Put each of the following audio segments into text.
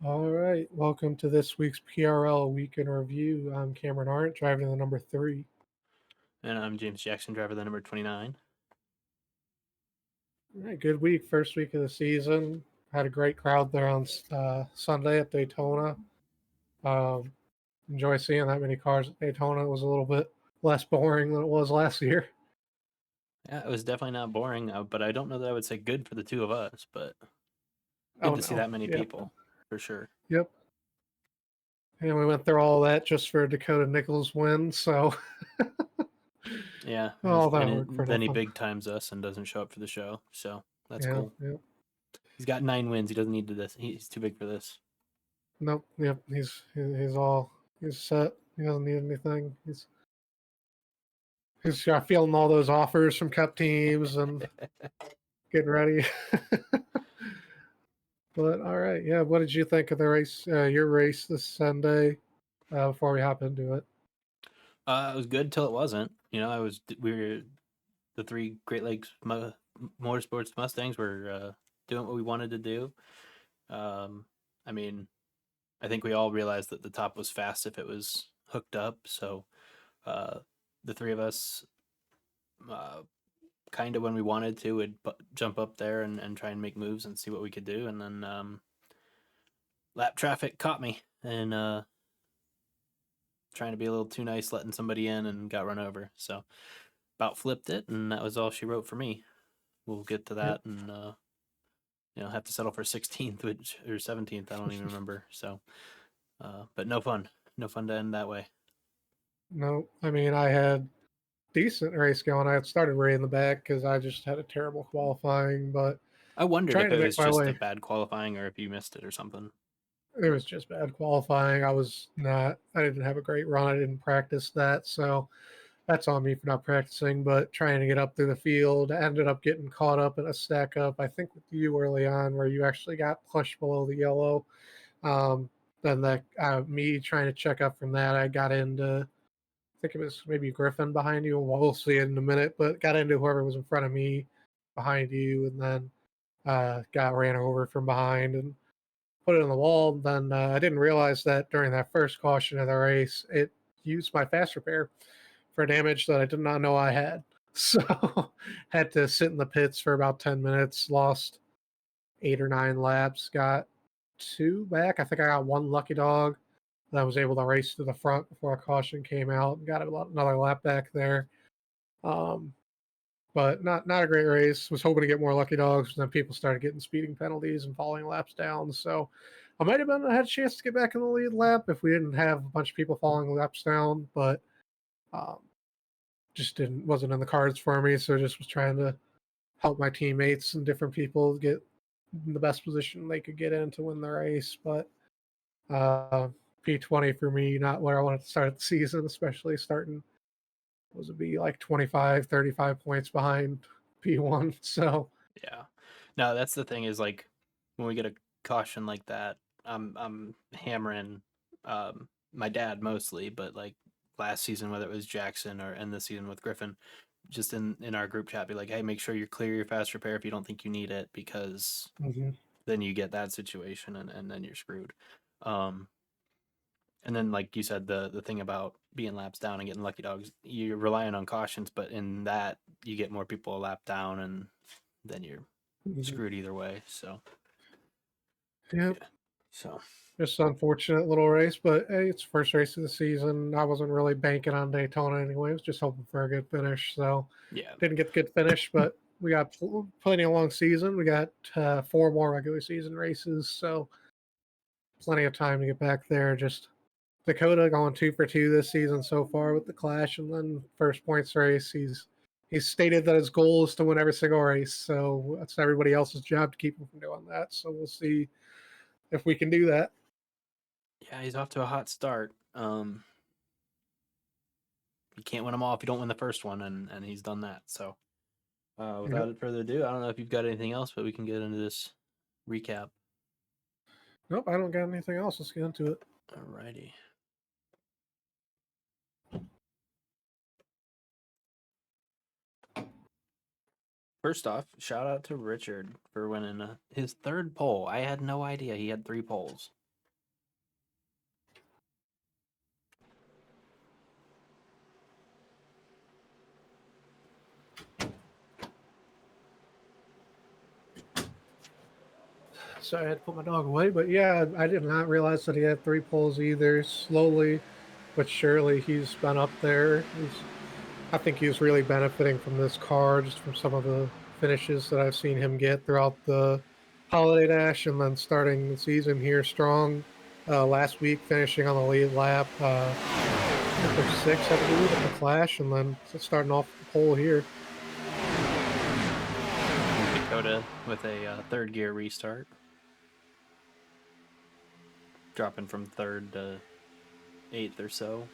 All right, welcome to this week's PRL Week in Review. I'm Cameron Arndt, driving the number 3. And I'm James Jackson, driver the number 29. All right, good week, first week of the season. Had a great crowd there on Sunday at Daytona. Um, enjoy seeing that many cars at Daytona. It was a little bit less boring than it was last year. Yeah, it was definitely not boring, but I don't know that I would say good for the two of us, but good Oh to see no, that many yeah, people, for sure. yep. And we went through all that just for a Dakota Nichols win, so Yeah, all that work for then he nothing. big times us and doesn't show up for the show, so that's Yeah, cool. yep. He's got 9 wins. He doesn't need to this. He's too big for this. Nope, yep. He's set. He doesn't need anything. He's feeling all those offers from Cup teams and getting ready. But all right, yeah. What did you think of the race? Your race this Sunday? Before we hop into it. It was good till it wasn't. We were the three Great Lakes Motorsports Mustangs were doing what we wanted to do. I mean, I think we all realized that the top was fast if it was hooked up. So uh, the three of us, uh, kind of when we wanted to, would jump up there and try and make moves and see what we could do. And then lap traffic caught me and trying to be a little too nice, letting somebody in, and got run over. So about flipped it, and that was all she wrote for me. We'll get to Yep. that and have to settle for 16th or 17th. I don't even remember. So, but no fun to end that way. No, I mean I had decent race going. I had started way in the back because I just had a terrible qualifying, but I wondered trying if to it make was my just a way. bad qualifying or if you missed it or something. It was just bad qualifying. I was not. I didn't have a great run. I didn't practice that, so that's on me for not practicing. But trying to get up through the field, I ended up getting caught up in a stack up. I think with you early on, where you actually got pushed below the yellow. Um, then me trying to check up from that, I got into. I think it was maybe Griffin behind you. We'll see it in a minute, but got into whoever was in front of me behind you, and then got ran over from behind and put it on the wall. Then I didn't realize that during that first caution of the race, it used my fast repair for damage that I did not know I had. So had to sit in the pits for about 10 minutes, lost 8 or 9 laps, got 2 back. I think I got one lucky dog. Then I was able to race to the front before a caution came out and got another lap back there. Um, but not a great race. Was hoping to get more lucky dogs, and then people started getting speeding penalties and falling laps down. So I might have had a chance to get back in the lead lap if we didn't have a bunch of people falling laps down, but um, just didn't wasn't in the cards for me. So just was trying to help my teammates and different people get in the best position they could get in to win the race. But uh, P20 for me, not where I wanted to start the season, especially starting was it be like 25, 35 points behind P1. So Yeah. No, that's the thing is like when we get a caution like that, I'm hammering my dad mostly, but like last season whether it was Jackson or and this season with Griffin, just in our group chat be like, "Hey, make sure you clear your fast repair if you don't think you need it because mhm. then you get that situation and then you're screwed." Um and then like you said the thing about being laps down and getting lucky dogs, you're relying on cautions, but in that you get more people a lap down and then you're Mhm. screwed either way. So Yep. yeah. So Just an unfortunate little race, but hey, it's first race of the season. I wasn't really banking on Daytona anyway. I was just hoping for a good finish. So yeah. didn't get the good finish, but we got plenty of long season. We got 4 more regular season races, so plenty of time to get back there. Just Dakota going 2 for 2 this season so far with the Clash, and then first points race. He's stated that his goal is to win every single race, so that's everybody else's job to keep him from doing that. So we'll see if we can do that. Yeah, he's off to a hot start. You can't win them all if you don't win the first one, and he's done that. So Yep. without further ado, I don't know if you've got anything else, but we can get into this recap. Nope, I don't got anything else. Let's get into it. Alrighty. First off, shout out to Richard for winning his third pole. I had no idea he had 3 poles. So I had to put my dog away. But yeah, I did not realize that he had 3 poles either. Slowly but surely, he's been up there. I think he's really benefiting from this car, just from some of the finishes that I've seen him get throughout the holiday dash, and then starting the season here strong. Last week, finishing on the lead lap. I think there's 6, I believe, at the Clash, and then starting off the pole here. Dakota with a third gear restart, dropping from third to 8th or so,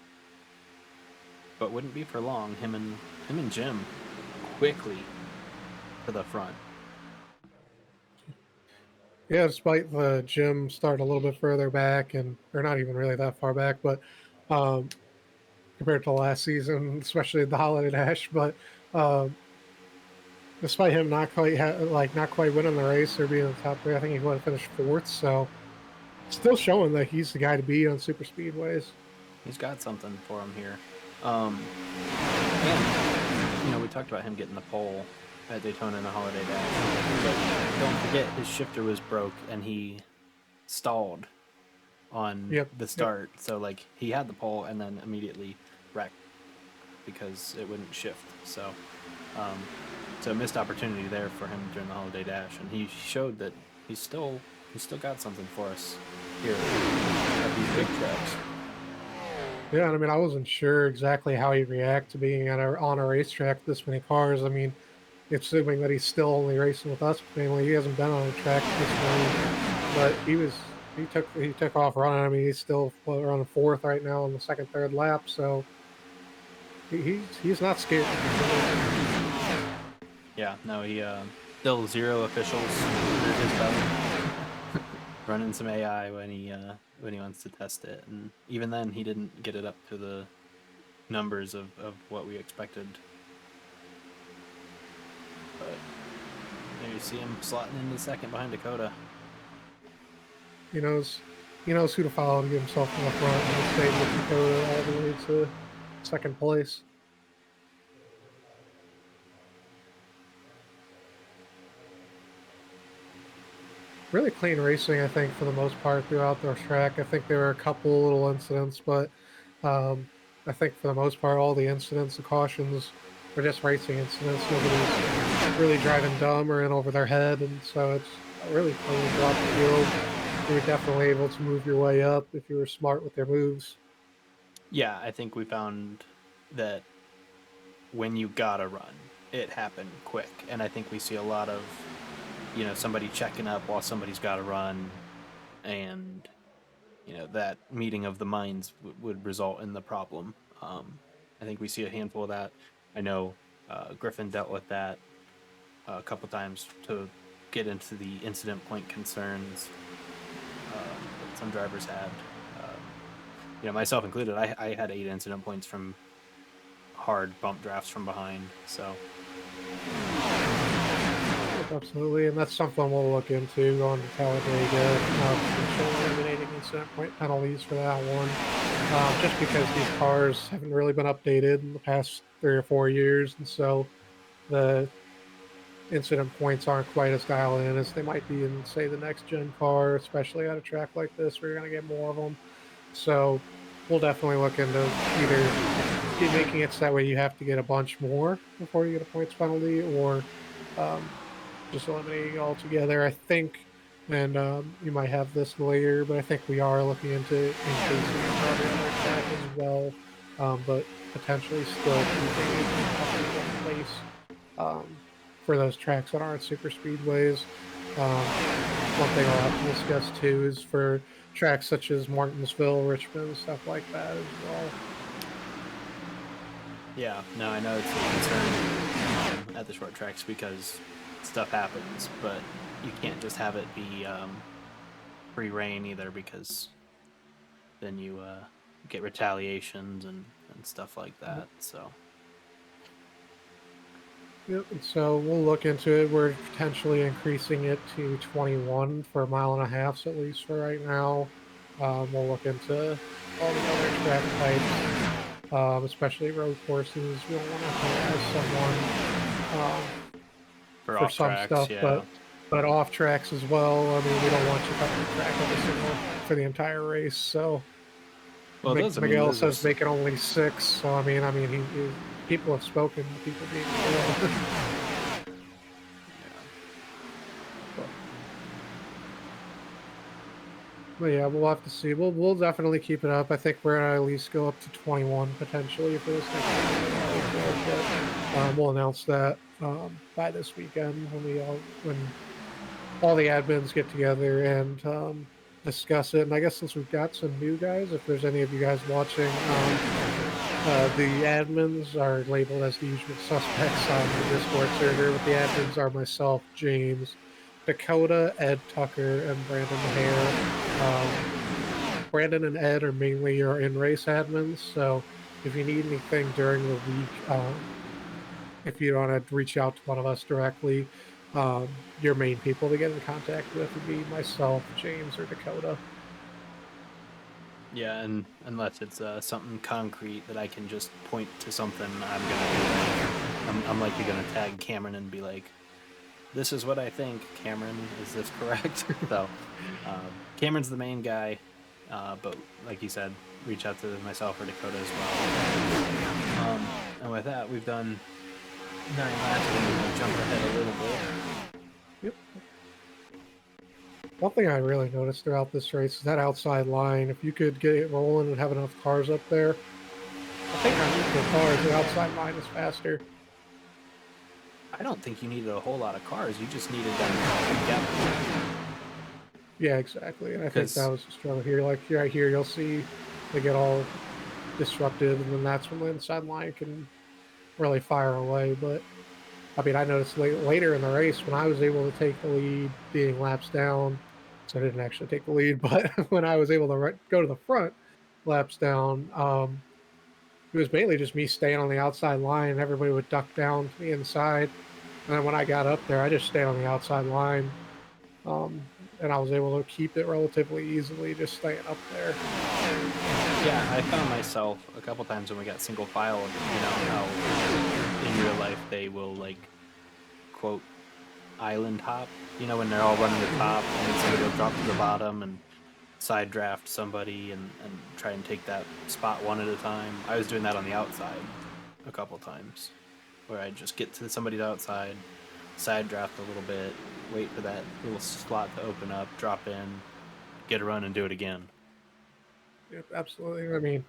but wouldn't be for long. Him and Jim quickly to the front. Yeah, despite the gym starting a little bit further back, and they're not even really that far back, but um, compared to last season, especially the holiday dash. But um, despite him not quite not quite winning the race or being in the top 3, I think he would have finished 4th. So still showing that he's the guy to beat on super speedways. He's got something for him here. And we talked about him getting the pole at Daytona in the holiday dash, but don't forget his shifter was broke and he stalled on the start. Yep. So like he had the pole and then immediately wrecked because it wouldn't shift. So a missed opportunity there for him during the holiday dash, and he showed that he's still got something for us here at these big tracks. Yeah, I mean, I wasn't sure exactly how he'd react to being on a racetrack with this many cars. I mean, assuming that he's still only racing with us, mainly he hasn't been on a track this many, but he took off running. I mean, he's still running 4th right now on the 2nd, 3rd lap, so he's not scared. Yeah, no, he still 0 officials under his belt, running some AI when he wants to test it, and even then he didn't get it up to the numbers of what we expected. But there you see him slotting into 2nd behind Dakota. He knows who to follow to get himself in the front, and he stayed with Dakota all the way to 2nd place. Really clean racing, I think, for the most part throughout the track. I think there were a couple little incidents, but I think for the most part, all the incidents, the cautions, were just racing incidents. Nobody's really driving dumb or in over their head, and so it's really clean throughout the field. You were definitely able to move your way up if you were smart with your moves. Yeah, I think we found that when you gotta run, it happened quick, and I think we see a lot of somebody checking up while somebody's got to run, and that meeting of the minds would result in the problem. I think we see a handful of that. I know Griffin dealt with that a couple times to get into the incident point concerns that some drivers had. Myself included, I had 8 incident points from hard bump drafts from behind, so absolutely, and that's something we'll look into going to Talladega, potentially eliminating incident point penalties for that one, just because these cars haven't really been updated in the past 3 or 4 years, and so the incident points aren't quite as dialed in as they might be in, say, the next gen car, especially at a track like this where you're going to get more of them. So we'll definitely look into either making it so that way you have to get a bunch more before you get a points penalty, or just eliminating it altogether. I think, and you might have this later, but I think we are looking into increasing the probably on our track as well, but potentially still keeping it in place for those tracks that aren't super speedways. One thing I'll have to discuss too is for tracks such as Martinsville, Richmond, stuff like that as well. Yeah, no, I know it's a concern at the short tracks because stuff happens, but you can't just have it be free reign either, because then you get retaliations and stuff like that. So yep, and so we'll look into it. We're potentially increasing it to 21 for a mile and a half, so at least for right now. We'll look into all the other track types, especially road courses. We don't want to penalize someone for some tracks, stuff, yeah. but but off tracks as well. I mean, we don't want you cutting the track every single for the entire race. So Well, those, I mean, Miguel those are says make it only 6. So I mean, people have spoken to people being killed. But yeah, we'll have to see. We'll definitely keep it up. I think we're gonna at least go up to 21 potentially for this next weekend. But we'll announce that by this weekend when all the admins get together and discuss it. And I guess since we've got some new guys, if there's any of you guys watching, the admins are labeled as the usual suspects on the Discord server. But the admins are myself, James, Dakota, Ed Tucker, and Brandon Hare. Brandon and Ed are mainly your in-race admins, so if you need anything during the week, if you want to reach out to one of us directly, your main people to get in contact with would be myself, James, or Dakota. Yeah, and unless it's something concrete that I can just point to something, I'm gonna I'm likely gonna tag Cameron and be like, "This is what I think, Cameron. Is this correct?" So, Cameron's the main guy, but like you said, reach out to myself or Dakota as well. And with that, we've done 9 laps. We're gonna jump ahead a little bit. Yep. One thing I really noticed throughout this race is that outside line. If you could get it rolling and have enough cars up there, I think on equal cars, the outside line is faster. I don't think you needed a whole lot of cars. You just needed them together. Yeah, exactly. And I think that Because was the struggle here. Like right here, you'll see they get all disrupted, and then that's when the inside line can really fire away. But I mean, I noticed later in the race when I was able to take the lead, being laps down. So I didn't actually take the lead, but when I was able to go to the front, laps down, it was mainly just me staying on the outside line, and everybody would duck down to the inside. And then when I got up there, I just stayed on the outside line, um, and I was able to keep it relatively easily, just staying up there. yeah, I found myself a couple times when we got single file. You know how in real life they will like quote island hop. You know when they're all running the top and then somebody will drop to the bottom and side draft somebody and try and take that spot one at a time. I was doing that on the outside a couple times, where I'd just get to somebody's outside, side draft a little bit, wait for that little slot to open up, drop in, get a run, and do it again. Yep, absolutely. I mean,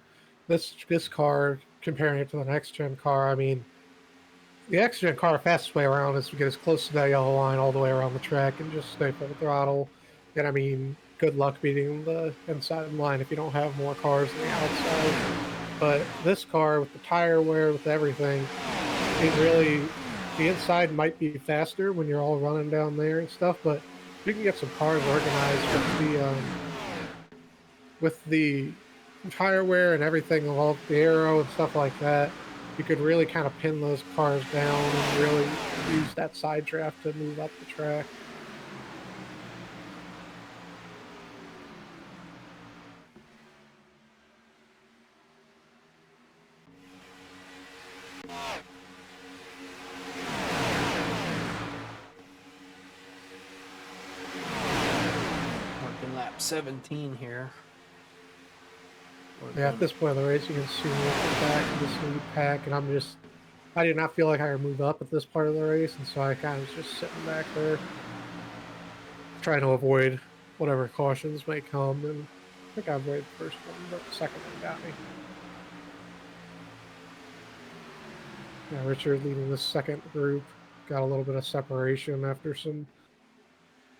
this car, comparing it to the next gen car, I mean, the next gen car fastest way around is to get as close to that yellow line all the way around the track and just stay full throttle. And I mean, good luck beating the inside line if you don't have more cars on the outside. But this car with the tire wear, with everything, it really the inside might be faster when you're all running down there and stuff, but you can get some cars organized with the tire wear and everything, all the aero and stuff like that. You could really kind of pin those cars down and really use that side draft to move up the track. Working lap 17 here. Yeah, at this point of the race, you can see me at the back of this lead pack, and I did not feel like I could move up at this part of the race, and so I kind of was just sitting back there, trying to avoid whatever cautions may come. And I think I avoided the first one, but the second one got me. Yeah, Richard leading the second group got a little bit of separation after some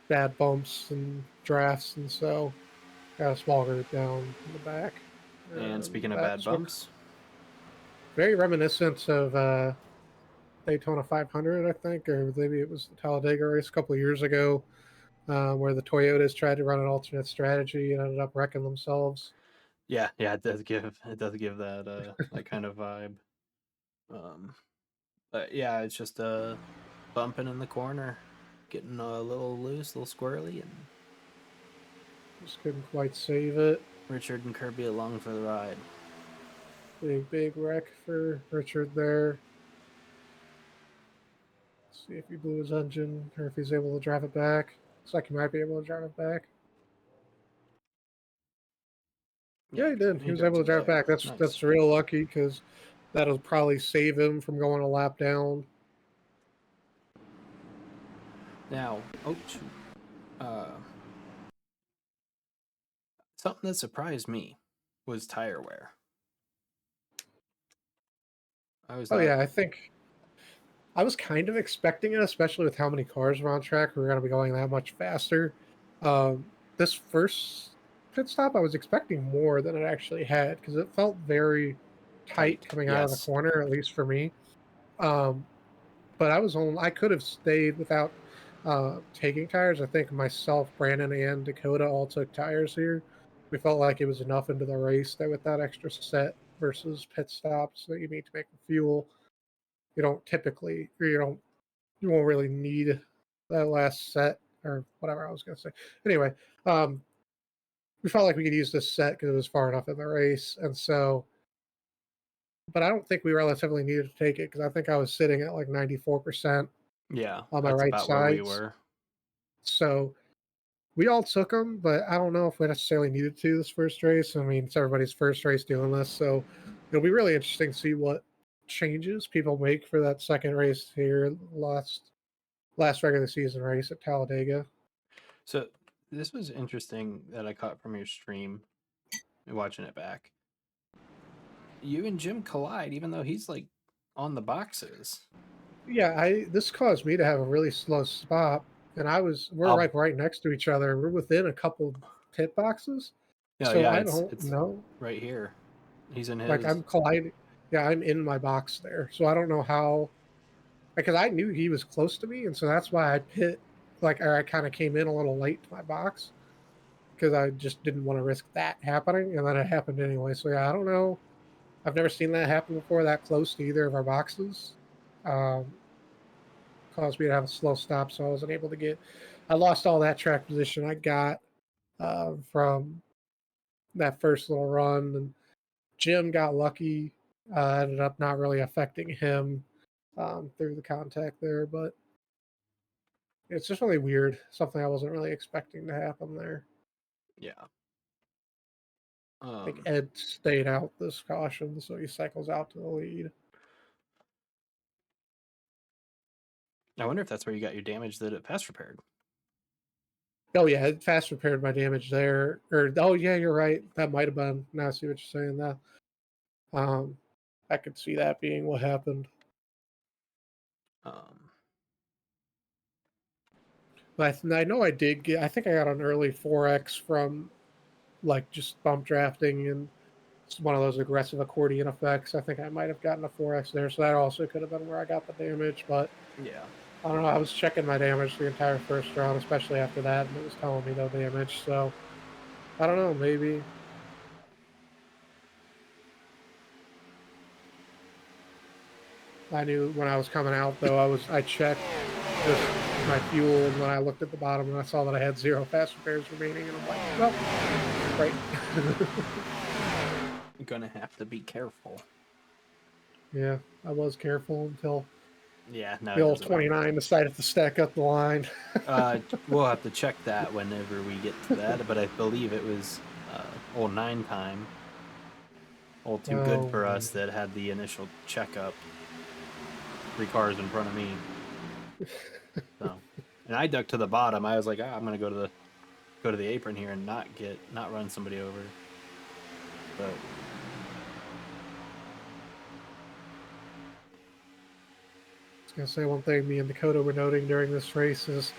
bad bumps and drafts, and so got a small group down in the back. And speaking of bad That's bumps, very reminiscent of Daytona 500, I think, or maybe it was the Talladega race a couple of years ago, where the Toyotas tried to run an alternate strategy and ended up wrecking themselves. yeah, it does give that that kind of vibe. Um, but yeah, it's just bumping in the corner, getting a little loose, a little squirrely, and Just couldn't quite save it. Richard and Kirby along for the ride. Big wreck for Richard there. See if he blew his engine or if he's able to drive it back. Looks like he might be able to drive it back. Yeah, he did. He was able to drive it back. Nice. That's real lucky because that'll probably save him from going a lap down. Now, something that surprised me was tire wear. I think I was kind of expecting it, especially with how many cars were on track. We were going to be going that much faster. This first pit stop, I was expecting more than it actually had because it felt very tight coming out of the corner, at least for me. But I could have stayed without taking tires. I think myself, Brandon, and Dakota all took tires here. We felt like it was enough into the race that with that extra set versus pit stops that you need to make the fuel, you don't typically, or you won't really need that last set or whatever I was going to say. Anyway, we felt like we could use this set because it was far enough in the race, and so. But I don't think we relatively needed to take it because I think I was sitting at like 94%. Yeah, On my right side. Where we were. So we all took them, but I don't know if we necessarily needed to this first race. I mean, it's everybody's first race doing this, so it'll be really interesting to see what changes people make for that second race here, last regular season race at Talladega. So this was interesting that I caught from your stream, watching it back. You and Jim collide, even though he's like on the boxes. Yeah, this caused me to have a really slow stop, and we're like right next to each other. We're within a couple pit boxes. No, so yeah, I don't know. Right here. He's in his. Like I'm colliding. Yeah, I'm in my box there. So I don't know how, because I knew he was close to me, and so that's why I pit, or I kind of came in a little late to my box because I just didn't want to risk that happening, and then it happened anyway. So yeah, I don't know. I've never seen that happen before, that close to either of our boxes. Caused me to have a slow stop, so I wasn't able to get. I lost all that track position I got from that first little run, and Jim got lucky. Ended up not really affecting him through the contact there, but it's just really weird. Something I wasn't really expecting to happen there. Yeah. I think Ed stayed out this caution, so he cycles out to the lead. I wonder if that's where you got your damage that it fast repaired. Oh yeah, it fast repaired my damage there. Oh yeah, you're right. That might have been. Now I see what you're saying. That I could see that being what happened. But I know I did get. I think I got an early 4X from like just bump drafting and it's one of those aggressive accordion effects. I think I might have gotten a 4X there, so that also could have been where I got the damage. But yeah, I don't know. I was checking my damage the entire first round, especially after that, and it was telling me no damage. So I don't know. Maybe. I knew when I was coming out though. I checked just my fuel, and when I looked at the bottom and I saw that I had 0 fast repairs remaining, and I'm like, well, great. You're gonna have to be careful. Yeah, I was careful until no, the old 29 decided to stack up the line. We'll have to check that whenever we get to that, but I believe it was old 9 time. Old too good for us that had the initial checkup. 3 cars in front of me. So, and I ducked to the bottom. I was like, I'm gonna go to the apron here and not run somebody over. But I was gonna say one thing me and Dakota were noting during this race is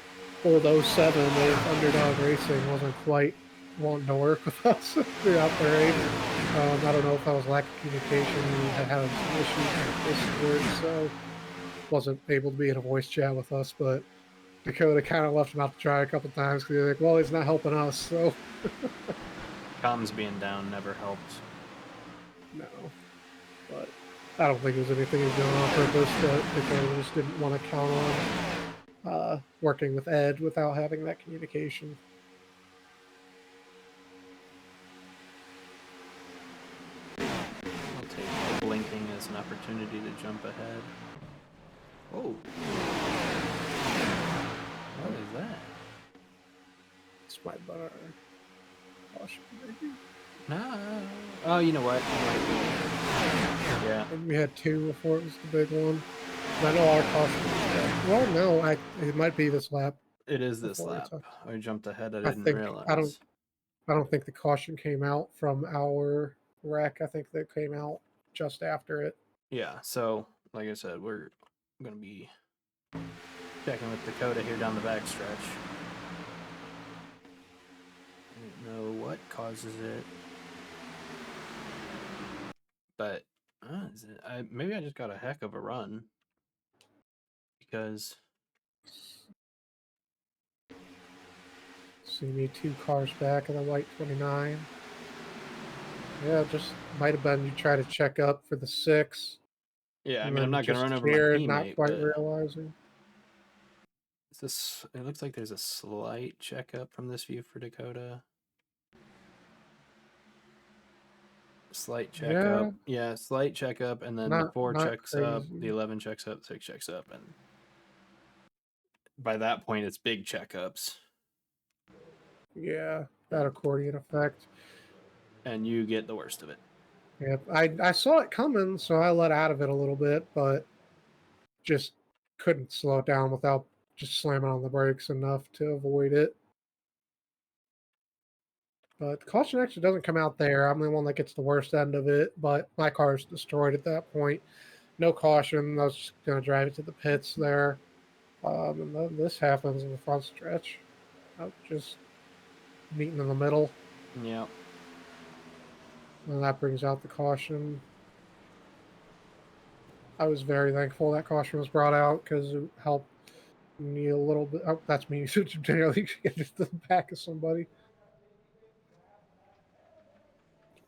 old 07 with Underdog Racing wasn't quite wanting to work with us throughout the race. I don't know if that was lack of communication. We had some issues with Discord, so wasn't able to be in a voice chat with us, but Dakota kind of left him out to dry a couple times because they're like, well, he's not helping us, so. comms being down never helps. No. But I don't think it was anything he was doing on purpose, but Dakota just didn't want to count on working with Ed without having that communication. I'll take the blinking as an opportunity to jump ahead. Oh. What is that? It's my butter. Caution, maybe. No. Oh, you know what? Yeah. Maybe we had two before it was the big one. I know our caution. Well, no, it might be this lap. It is this lap. I jumped ahead. I didn't realize. I don't think the caution came out from our wreck. I think that came out just after it. Yeah. So, like I said, we're gonna be checking with Dakota here down the backstretch. I don't know what causes it, but maybe I just got a heck of a run because. See me 2 cars back in the white 29. Yeah, just might have been you try to check up for the 6. Yeah, I mean, I'm not gonna run over my teammate. Not quite realizing. It looks like there's a slight checkup from this view for Dakota. Slight checkup. Yeah, slight checkup, and then the 4 checks up, the 11 checks up, 6 checks up, and by that point, it's big checkups. Yeah, that accordion effect. And you get the worst of it. Yep, I saw it coming, so I let out of it a little bit, but just couldn't slow it down without just slamming on the brakes enough to avoid it. But the caution actually doesn't come out there. I'm the one that gets the worst end of it, but my car's destroyed at that point. No caution. I was just going to drive it to the pits there. And then this happens in the front stretch. I'm just meeting in the middle. Yeah. And that brings out the caution. I was very thankful that caution was brought out because it helped me a little bit. Oh, that's me generally get into the back of somebody.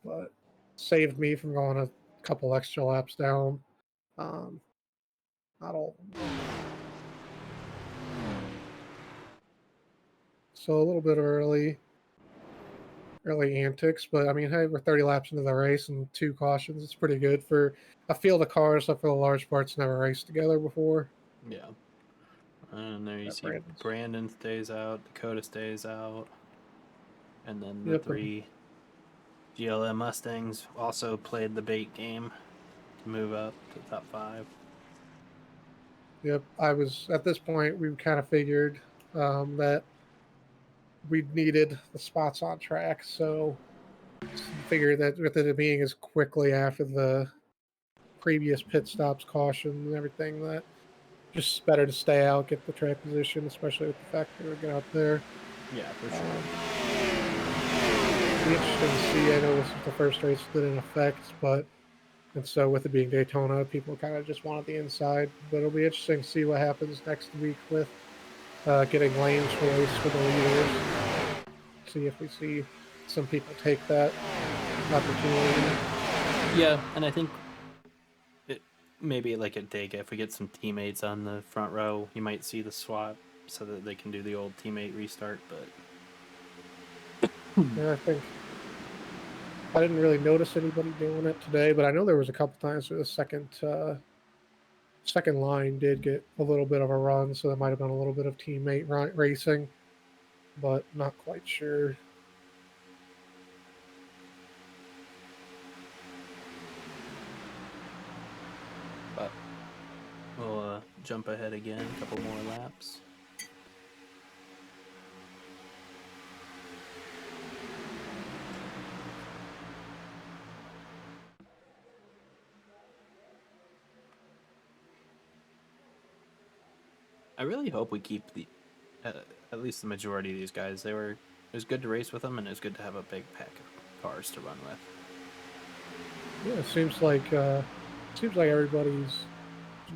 But saved me from going a couple extra laps down. Not all of them. So a little bit early antics, but I mean, hey, we're 30 laps into the race and 2 cautions. It's pretty good for a field of cars that for the large parts never raced together before. Yeah. And there you see Brandon stays out, Dakota stays out, and then the 3 GLM Mustangs also played the bait game to move up to the top 5. Yep, I was at this point. We kind of figured that we needed the spots on track, so figured that with it being as quickly after the previous pit stops, caution, and everything, that just better to stay out, get the track position, especially with the fact that we're going out there. Yeah, for sure. It'll be interesting to see. I know this is the first race that in effect, and so with it being Daytona, people kind of just wanted the inside. But it'll be interesting to see what happens next week with getting lanes released for the leaders. See if we see some people take that opportunity. Yeah, and I think maybe like at Dega, if we get some teammates on the front row, you might see the swap so that they can do the old teammate restart. But yeah, I think I didn't really notice anybody doing it today, but I know there was a couple times where the second line did get a little bit of a run, so there might have been a little bit of teammate racing, but not quite sure. But we'll jump ahead again, a couple more laps. I really hope we keep at least the majority of these guys. It was good to race with them, and it was good to have a big pack of cars to run with. Yeah, it seems like everybody's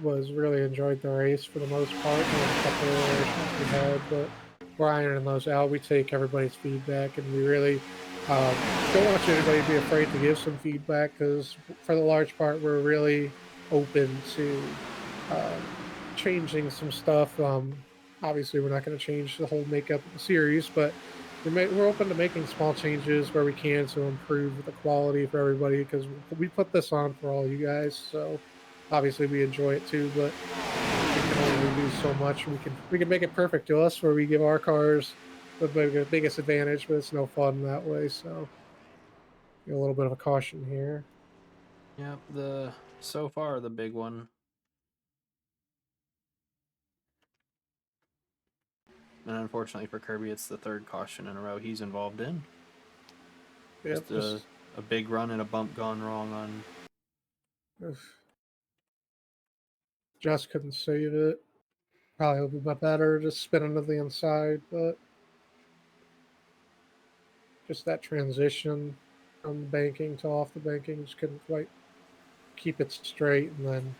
was really enjoyed the race for the most part. There's a couple of races we had, but we're ironing those out. We take everybody's feedback, and we really don't want anybody to be afraid to give some feedback, because for the large part, we're really open to changing some stuff. Obviously, we're not going to change the whole makeup of the series, but we're open to making small changes where we can to improve the quality for everybody, because we put this on for all you guys. So obviously we enjoy it too, but we can only do so much. We can make it perfect to us, where we give our cars the biggest advantage, but it's no fun that way. So a little bit of a caution here. Yep, so far the big one. And unfortunately for Kirby, it's the third caution in a row he's involved in. Yep, Just a big run and a bump gone wrong on. Just couldn't save it. Probably would be better just spinning to the inside, but just that transition from the banking to off the banking just couldn't quite keep it straight, and then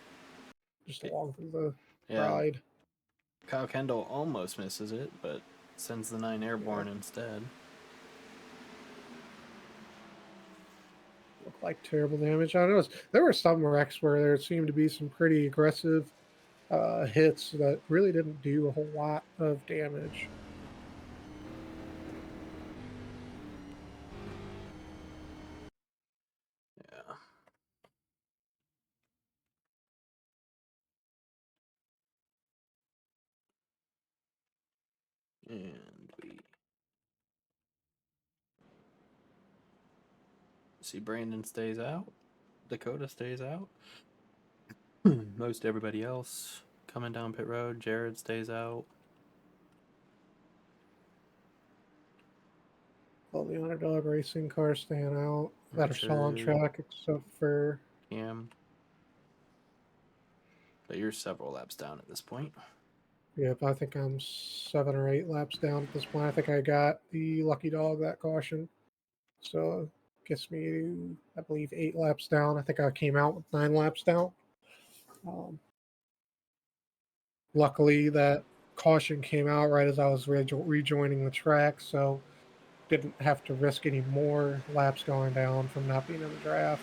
just along for the ride. Kyle Kendall almost misses it, but sends the 9 airborne instead. Looked like terrible damage. I noticed there were some wrecks where there seemed to be some pretty aggressive hits that really didn't do a whole lot of damage. Yeah. And we see Brandon stays out. Dakota stays out. Most everybody else coming down pit road. Jared stays out. All the underdog racing cars staying out that are still on Richard, track, except for Cam. But you're several laps down at this point. Yep, I think I'm 7 or 8 laps down at this point. I think I got the lucky dog that caution, so gets me to, I believe, 8 laps down. I think I came out with 9 laps down. Luckily, that caution came out right as I was rejoining the track, so didn't have to risk any more laps going down from not being in the draft.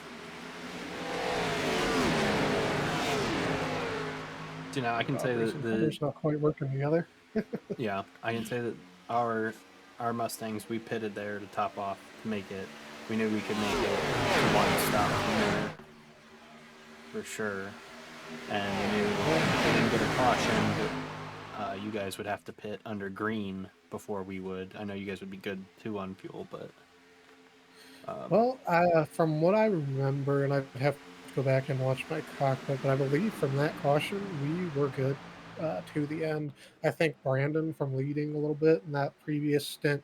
You know, I can say that the not quite working together. Yeah, I can say that our Mustangs, we pitted there to top off to make it. We knew we could make it one stop minute for sure, and we knew if we didn't get a caution, you guys would have to pit under green before we would. I know you guys would be good too on fuel, but well, from what I remember, and I'd have to go back and watch my cockpit, but I believe from that caution we were good to the end. I think Brandon, from leading a little bit in that previous stint,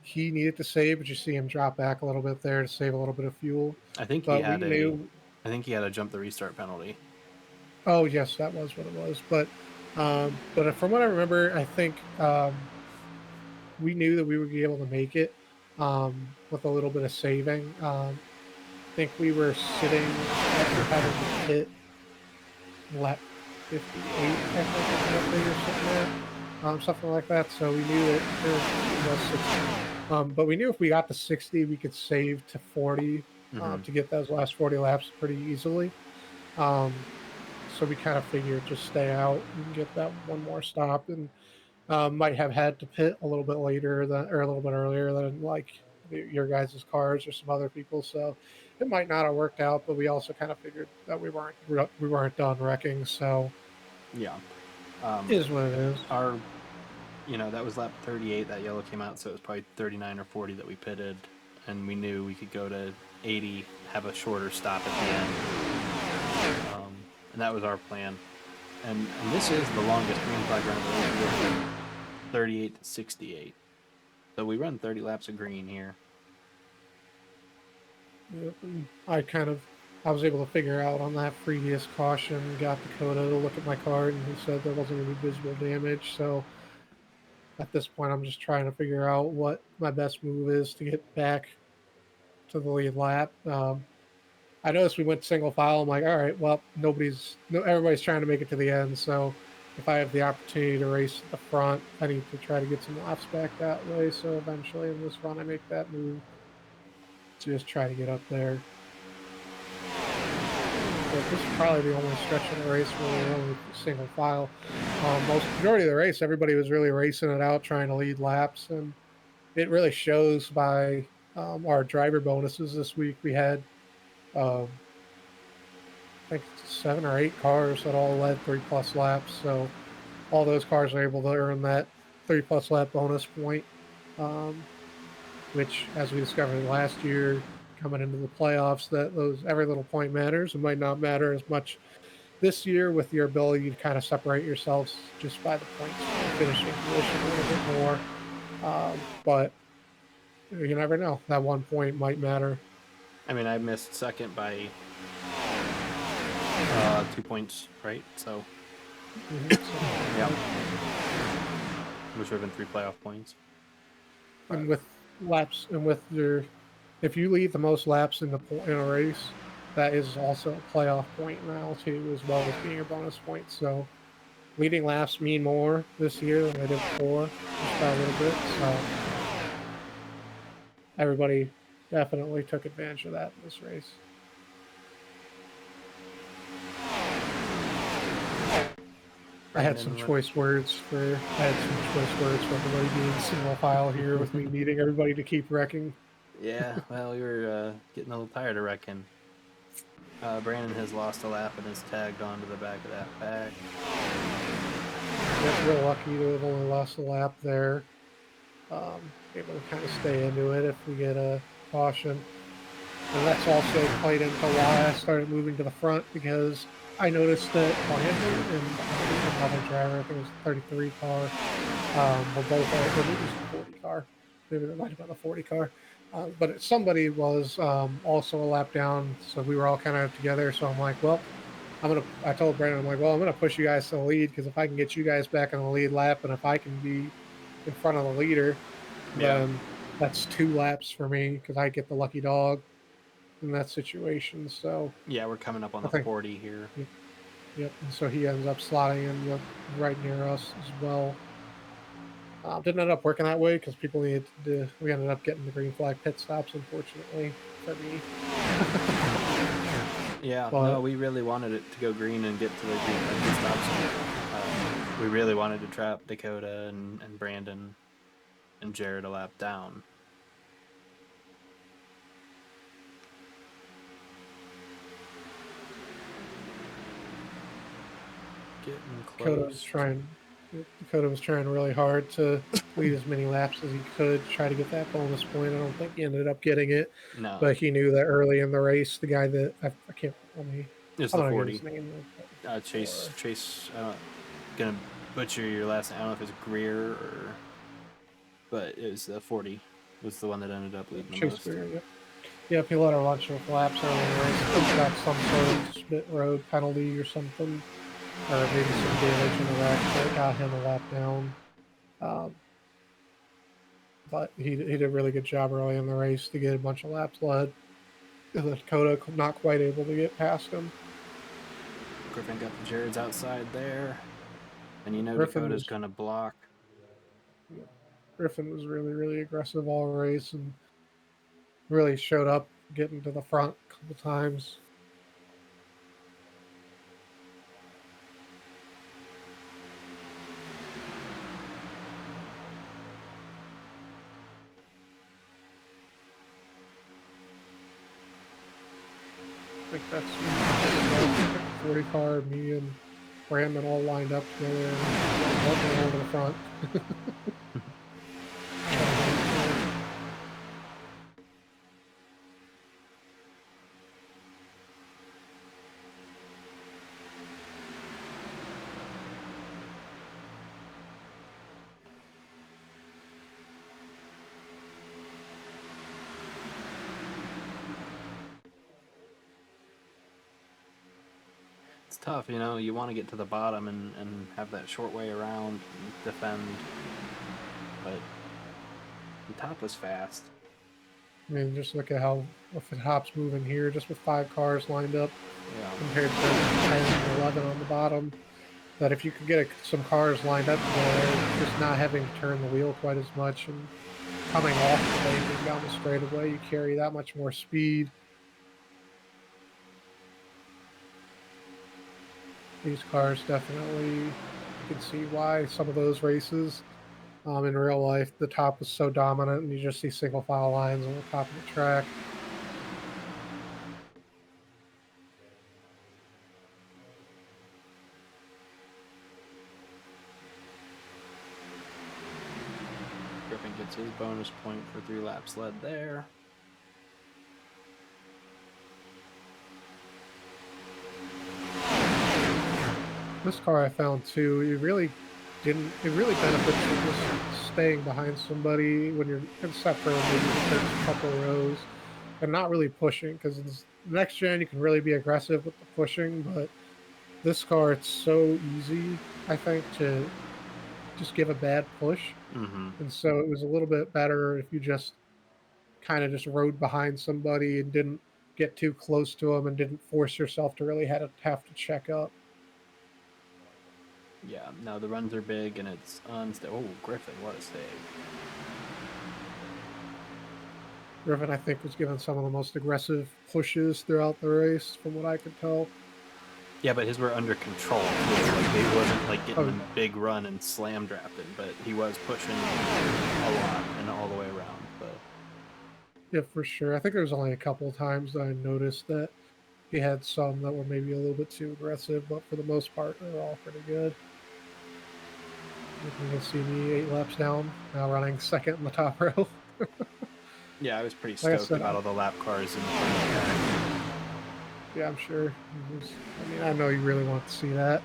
he needed to save, but you see him drop back a little bit there to save a little bit of fuel. I think he But had we knew. I think he had a jump the restart penalty. Oh yes, that was what it was. But from what I remember, I think we knew that we would be able to make it with a little bit of saving. I think we were sitting after having to hit lap 58, I think, or something like that. So we knew that there was 60. But we knew if we got to 60, we could save to 40 to get those last 40 laps pretty easily. So we kind of figured just stay out and get that one more stop, and might have had to pit a little bit later or a little bit earlier than like your guys' cars or some other people. So it might not have worked out, but we also kind of figured that we weren't done wrecking. So yeah, is what it is. That was lap 38 that yellow came out, so it was probably 39 or 40 that we pitted, and we knew we could go to 80, have a shorter stop at the end, and that was our plan. And this is the longest green flag run of the race, 38 to 68. So we run 30 laps of green here. Yep, and I was able to figure out on that previous caution, got Dakota to look at my card, and he said there wasn't any visible damage. So at this point, I'm just trying to figure out what my best move is to get back to the lead lap. I noticed we went single file. I'm like, all right, well, everybody's trying to make it to the end. So if I have the opportunity to race at the front, I need to try to get some laps back that way. So eventually in this run, I make that move to just try to get up there. But this is probably the only stretch of the race where we're only single file. Majority of the race, everybody was really racing it out, trying to lead laps, and it really shows by our driver bonuses this week. We had, I think 7 or 8 cars that all led 3+ laps. So all those cars are able to earn that 3+ lap bonus point, which, as we discovered last year, coming into the playoffs, that every little point matters. It might not matter as much this year with your ability to kind of separate yourselves just by the points finishing position a little bit more. But you never know. That 1 point might matter. I mean, I missed second by 2 points, right? So, yeah, which would have been 3 playoff points. And with laps, and with if you lead the most laps in a race, that is also a playoff point now too, as well as being a bonus point. So leading laps mean more this year than they did before, just by a little bit. So everybody definitely took advantage of that in this race. I had some choice words for everybody being single file here with me needing everybody to keep wrecking. Yeah, well, we were getting a little tired of wrecking. Brandon has lost a lap and is tagged onto the back of that pack. Yep, real lucky to have only lost a lap there. Able to kind of stay into it if we get a caution. And that's also played into why I started moving to the front, because I noticed that Brandon and another driver, I think it was the 33 car, were both it was the 40 car. Maybe it might have been the 40 car. But somebody was also a lap down, so we were all kind of together. So I'm like, well, I told Brandon, I'm like, well, I'm gonna push you guys to the lead, because if I can get you guys back in the lead lap, and if I can be in front of the leader, then that's 2 laps for me, because I get the lucky dog in that situation. So yeah, we're coming up on the 40 here. Yep. And so he ends up slotting in right near us as well. Didn't end up working that way, because people we ended up getting the green flag pit stops, unfortunately for me. Yeah, no, we really wanted it to go green and get to the green flag pit stops. We really wanted to trap Dakota and Brandon and Jared a lap down. Getting close. Dakota was trying really hard to lead as many laps as he could, try to get that bonus point. I don't think he ended up getting it. No. But he knew that early in the race, the guy that I can't it's the 40. His name. Chase, gonna butcher your last name. I don't know if it's Greer or, but it was the 40 was the one that ended up leading the most. Greer, yep. Yeah, if he let her launch of laps early in the race, he got some sort of spit road penalty or something, or maybe some damage in the wreck that got him a lap down. But he did a really good job early in the race to get a bunch of laps led. Dakota not quite able to get past him. Griffin got the Jareds outside there, and you know Dakota's going to block. Yeah, Griffin was really, really aggressive all race and really showed up getting to the front a couple times. I think that's 40 car, me and Brandon all lined up together and walking over to the front. It's tough, you know. You want to get to the bottom and have that short way around and defend, but the top was fast. I mean, just look at how if Hop's moving here, just with 5 cars lined up, compared to 10 and 11 on the bottom. That if you could get some cars lined up together, just not having to turn the wheel quite as much and coming off the banking down the straightaway, you carry that much more speed. These cars definitely, you can see why some of those races in real life, the top was so dominant and you just see single file lines on the top of the track. gets his bonus point for 3 laps led there. This car I found too, it really benefits from just staying behind somebody when you're, except for maybe the first couple rows, and not really pushing, because next gen you can really be aggressive with the pushing, but this car, it's so easy, I think, to just give a bad push. Mm-hmm. And so it was a little bit better if you just kind of just rode behind somebody and didn't get too close to them and didn't force yourself to really have to check up. Yeah, now the runs are big and it's unstable. Oh, Griffin, what a save. Griffin, I think, was given some of the most aggressive pushes throughout the race, from what I could tell. Yeah, but his were under control too. Like, he wasn't like getting Oh, a big run and slam drafted, but he was pushing a lot and all the way around. But yeah, for sure. I think there was only a couple of times that I noticed that he had some that were maybe a little bit too aggressive, but for the most part, they were all pretty good. You can see me 8 laps down, now running second in the top row. yeah, I was pretty Like I stoked said, about all the lap cars in the front of the pack. yeah, I'm sure. I mean, I know you really want to see that.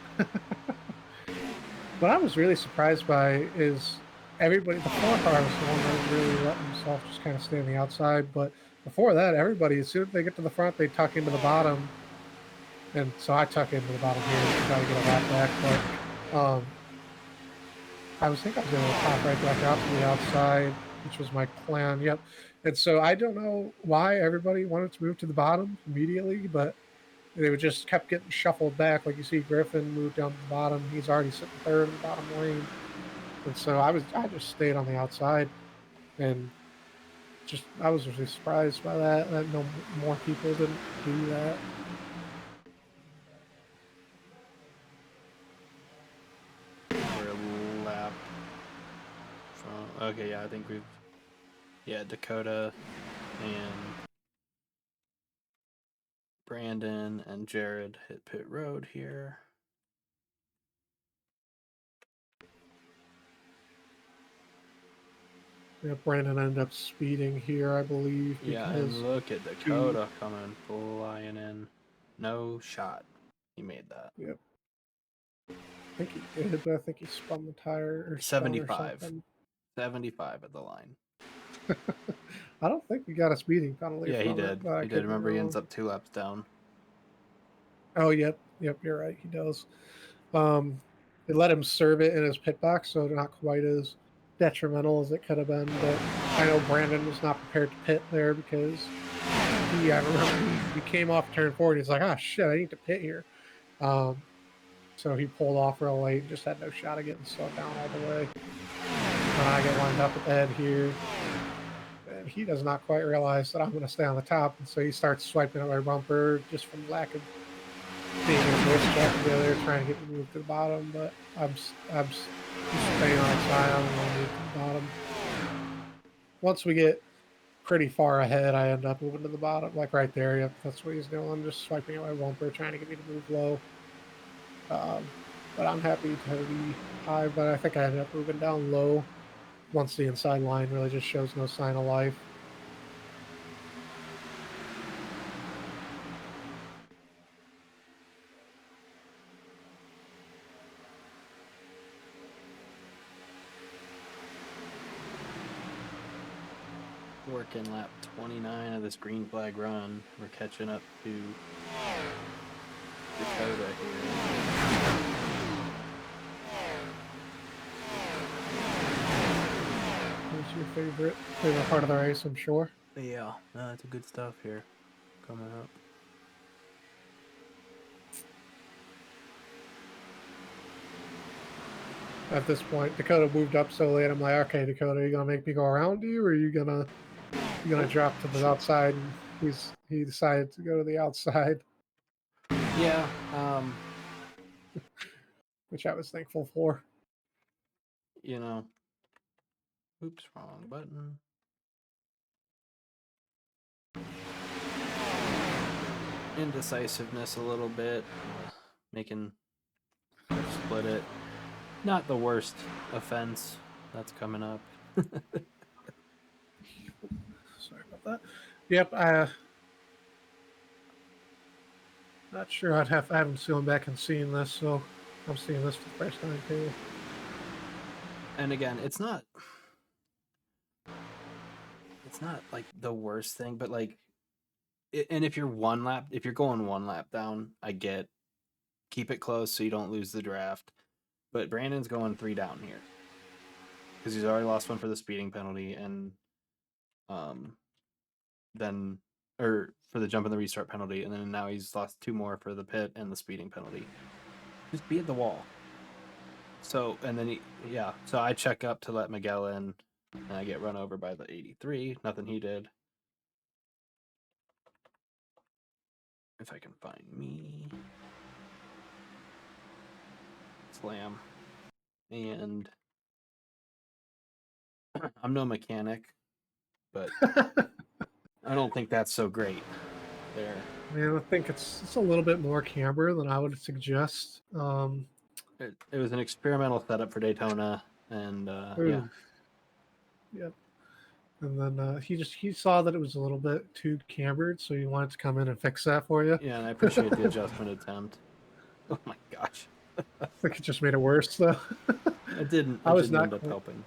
What I was really surprised by is everybody. The 4 car was the one that was really letting himself just kind of stay on the outside. But before that, everybody, as soon as they get to the front, they tuck into the bottom. And so I tuck into the bottom here to try to get a lap back. But I was thinking I was going to pop right back out to the outside, which was my plan. Yep. And so I don't know why everybody wanted to move to the bottom immediately, but they would just kept getting shuffled back. Like you see Griffin move down to the bottom. He's already sitting third in the bottom lane. And so I just stayed on the outside, and just I was really surprised by that no more people didn't do that. We're a lap from. Okay, yeah, I think we've. Yeah, Dakota and Brandon and Jared hit pit road here. Yeah, Brandon ended up speeding here, I believe, Yeah, because and look at Dakota coming flying in. No shot. He made that. Yep. I think he did, but I think he spun the tire or spun or 75. something. 75 at the line. I don't think we got a speeding penalty Yeah, he from did. it, but I He did. could be Remember, he ends wrong. up 2 laps down. Oh, yep, you're right. He does. They let him serve it in his pit box, so not quite as detrimental as it could have been. But I know Brandon was not prepared to pit there because I remember he came off turn 4 and he's like, "Ah, shit, I need to pit here." So he pulled off real late and just had no shot of getting slowed down all the way. And I get lined up at the head here. And he does not quite realize that I'm going to stay on the top. And so he starts swiping at my bumper just from lack of being in a voice chat together, trying to get me moved to the bottom. But I'm just staying on the side. I'm going to move to the bottom. Once we get pretty far ahead, I end up moving to the bottom, like right there. Yep, that's what he's doing. Just swiping at my bumper, trying to get me to move low. But I'm happy to be high. But I think I ended up moving down low once the inside line really just shows no sign of life. Working lap 29 of this green flag run. We're catching up to Dakota here. What's your favorite part of the race? I'm sure. Yeah, it's a good stuff here coming up. At this point, Dakota moved up so late. I'm like, okay, Dakota, are you gonna make me go around you, or are you gonna drop to the outside? And he decided to go to the outside, Yeah, which I was thankful for. you know, oops, wrong button. Indecisiveness a little bit, making split it. Not the worst offense that's coming up. Yep. Not sure. I haven't gone back and seen this, so I'm seeing this for the first time too. And again, it's not like the worst thing, but like, and if you're going 1 lap down, I get keep it close so you don't lose the draft. But Brandon's going 3 down here because he's already lost one for the speeding penalty, and then or for the jump and the restart penalty, and then now he's lost 2 more for the pit and the speeding penalty. Just be at the wall. So and then so I check up to let Miguel in, and I get run over by the 83. Nothing he did. If I can find me. Slam. And I'm no mechanic, but I don't think that's so great there. Man, I think it's a little bit more camber than I would suggest. It was an experimental setup for Daytona, and yeah. Yep. And then he saw that it was a little bit too cambered, so he wanted to come in and fix that for you. Yeah, and I appreciate the adjustment attempt. Oh my gosh. I think it just made it worse, though. It didn't end up helping.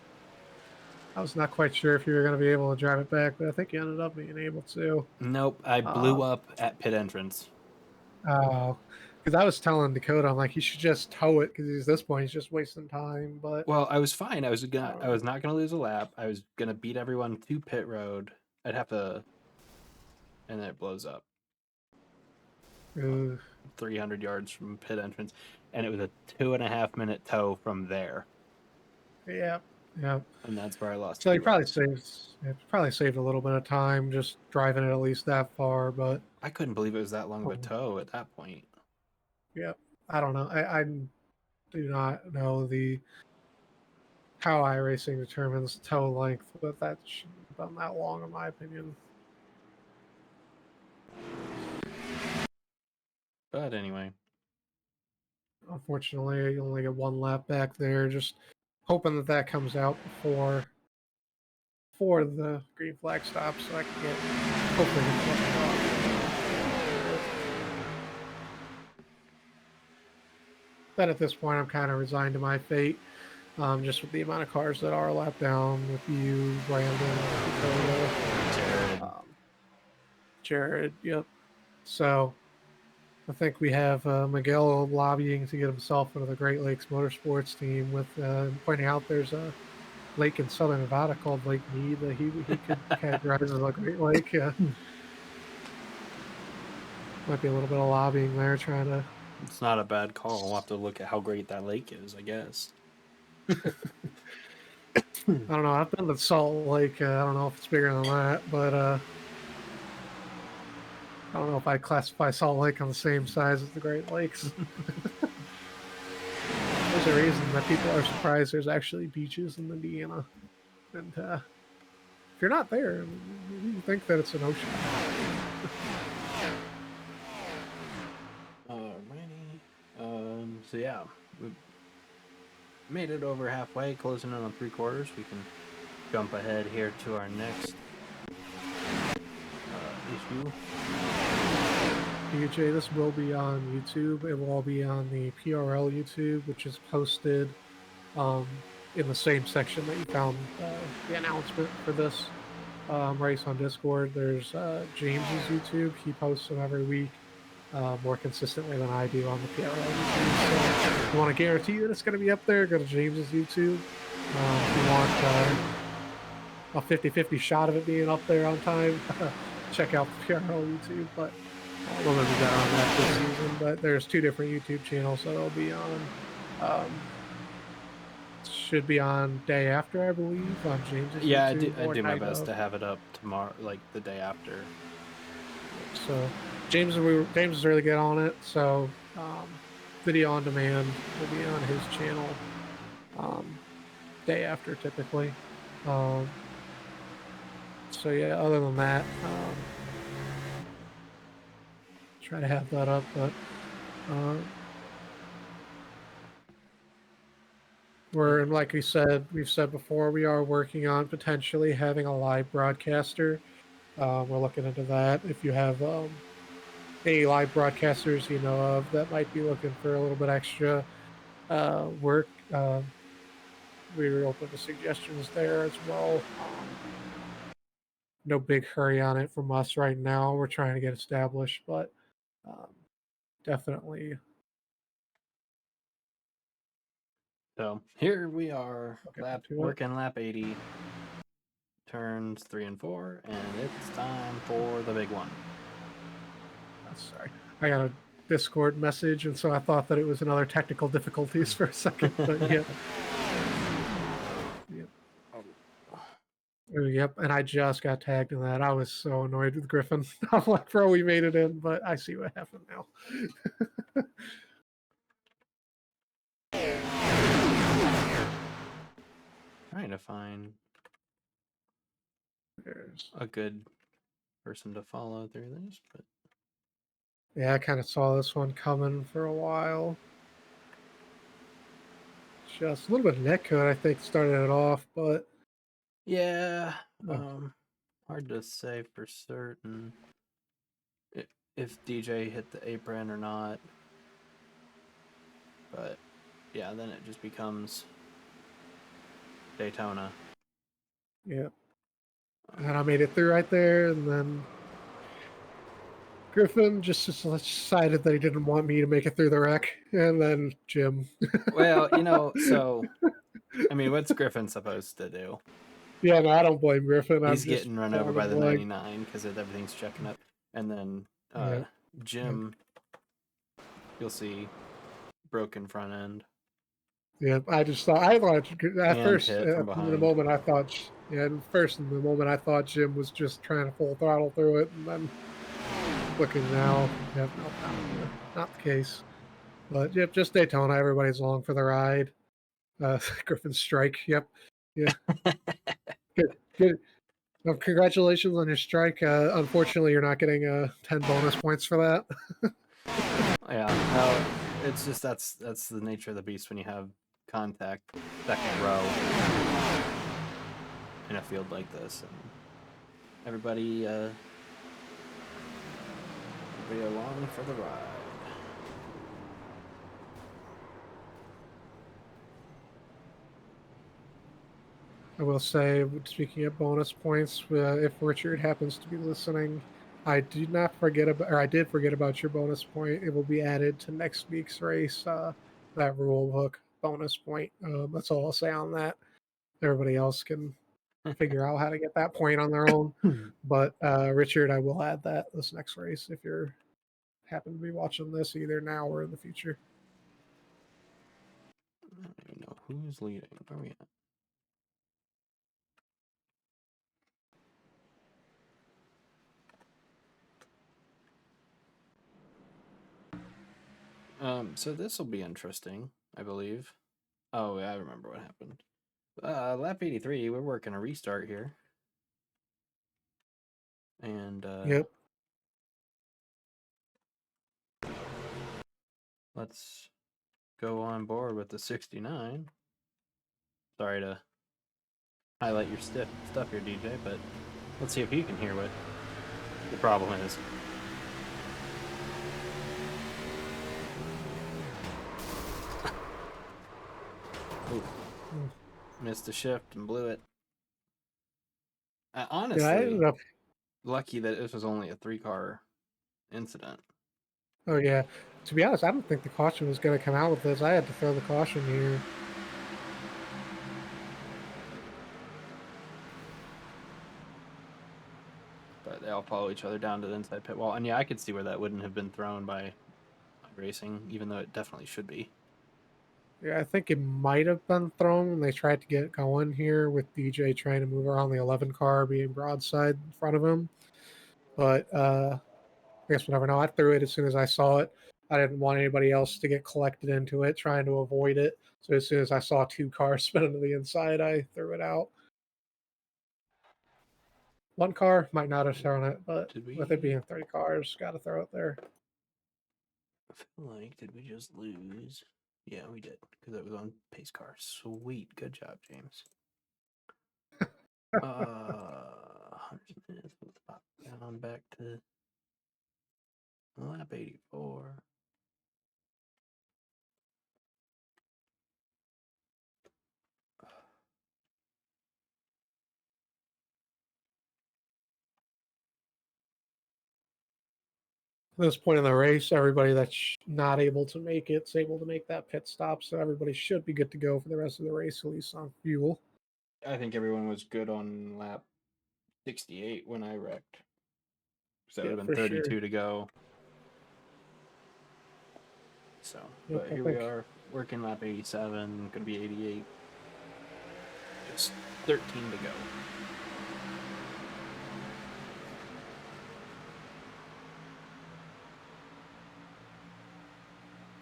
I was not quite sure if you were going to be able to drive it back, but I think you ended up being able to. Nope, I blew up at pit entrance. Oh, because I was telling Dakota, I'm like, he should just tow it because at this point he's just wasting time. But well, I was fine. I was not gonna lose a lap. I was gonna beat everyone to pit road. I'd have to, and then it blows up. 300 yards from pit entrance, and it was a 2.5 minute tow from there. Yeah. And that's where I lost. So he probably saved a little bit of time just driving it at least that far. But I couldn't believe it was that long of a tow at that point. Yeah, I don't know. I do not know how iRacing determines tow length, but that shouldn't have been that long, in my opinion. But anyway, unfortunately, you only get 1 lap back there. Just hoping that comes out before the green flag stops, so I can hopefully get off. But at this point, I'm kind of resigned to my fate. Just with the amount of cars that are a lap down with you, Brandon, Jared. Yep. So I think we have Miguel lobbying to get himself into the Great Lakes Motorsports team with pointing out there's a lake in southern Nevada called Lake Mead that he could categorize as a Great Lake. Might be a little bit of lobbying there, trying to. It's not a bad call. We'll have to look at how great that lake is, I guess. I don't know. I've been to Salt Lake. I don't know if it's bigger than that, but I don't know if I classify Salt Lake on the same size as the Great Lakes. There's a reason that people are surprised there's actually beaches in Indiana. And if you're not there, you think that it's an ocean. So yeah, we made it over halfway, closing in on 3/4. We can jump ahead here to our next issue. DJ, this will be on YouTube. It will all be on the PRL YouTube, which is posted in the same section that you found the announcement for this race on Discord. There's James's YouTube. He posts them every week more consistently than I do on the PRL YouTube. So if you want to guarantee that it's going to be up there, go to James's YouTube. If you want a 50-50 shot of it being up there on time, check out the PRL YouTube. But we'll never get on that this season. But there's 2 different YouTube channels that will be on. Should be on day after, I believe, on James's YouTube. I do my best to have it up tomorrow, like the day after. So James is really good on it. So video on demand will be on his channel day after, typically. So yeah, other than that, try to have that up, but like we've said before, we are working on potentially having a live broadcaster We're looking into that. If you have any live broadcasters you know of that might be looking for a little bit extra work, we're open to suggestions there as well. No big hurry on it from us right now. We're trying to get established, but um, definitely So here we are, looking into it. working lap 80, turns 3 and 4, and it's time for the big one. Sorry, I got a Discord message, and so I thought that it was another technical difficulties for a second. But yeah, yep. Yep, and I just got tagged in that. I was so annoyed with Griffin. I'm like, bro, we made it in, but I see what happened now. Trying to find There's... a good person to follow through this, but yeah, I kind of saw this one coming for a while. Just a little bit of netcode, I think, started it off, but yeah, hard to say for certain if DJ hit the apron or not. But yeah, then it just becomes Daytona. yeah. And I made it through right there, and then Griffin just decided that he didn't want me to make it through the wreck, and then Jim. Well, so I mean, what's Griffin supposed to do? Yeah, no, I don't blame Griffin. He's getting run over by the 99 because everything's checking up, and then yeah. Jim, you'll see, broken front end. Yeah, I thought at first, hit from in the behind. moment I thought, in the moment I thought Jim was just trying to full throttle through it, and then looking now, yeah, no, not the case. But yep, just Daytona. Everybody's along for the ride. Griffin's strike. Yep. Yeah. Good. Congratulations on your strike. Unfortunately, you're not getting 10 bonus points for that. Yeah, no, it's just that's the nature of the beast when you have contact second row in a field like this, and everybody along for the ride. I will say, speaking of bonus points, if Richard happens to be listening, I did not forget about, or I did forget about your bonus point. It will be added to next week's race. That rule hook bonus point. That's all I'll say on that. Everybody else can figure out how to get that point on their own. But Richard, I will add that this next race if you're happen to be watching this either now or in the future. I don't even know who's leading. Where are we at? So this will be interesting, I believe. Oh, yeah, I remember what happened. Lap 83, we're working a restart here. And Yep. let's go on board with the 69. Sorry to highlight your stuff here, DJ, but let's see if you can hear what the problem is. Missed the shift and blew it. Honestly, I ended up. Lucky that this was only a 3-car incident. Oh yeah. To be honest, I don't think the caution was going to come out with this. I had to throw the caution here. But they all follow each other down to the inside pit wall. And yeah, I could see where that wouldn't have been thrown by racing, even though it definitely should be. Yeah, I think it might have been thrown when they tried to get going here with DJ trying to move around the 11 car being broadside in front of him. But I guess we'll never know. I threw it as soon as I saw it. I didn't want anybody else to get collected into it, trying to avoid it. So as soon as I saw 2 cars spinning to the inside, I threw it out. 1 car might not have thrown it, but with it being 3 cars, got to throw it there. I feel like, did we just lose? Yeah, we did, because it was on pace car. Sweet. Good job, James. 100 minutes. Let's pop down back to lap 84. At this point in the race, everybody that's not able to make it is able to make that pit stop, so everybody should be good to go for the rest of the race, at least on fuel. I think everyone was good on lap 68 when I wrecked. So that would have been 32 to go. So, but here we are, working lap 87, going to be 88. Just 13 to go.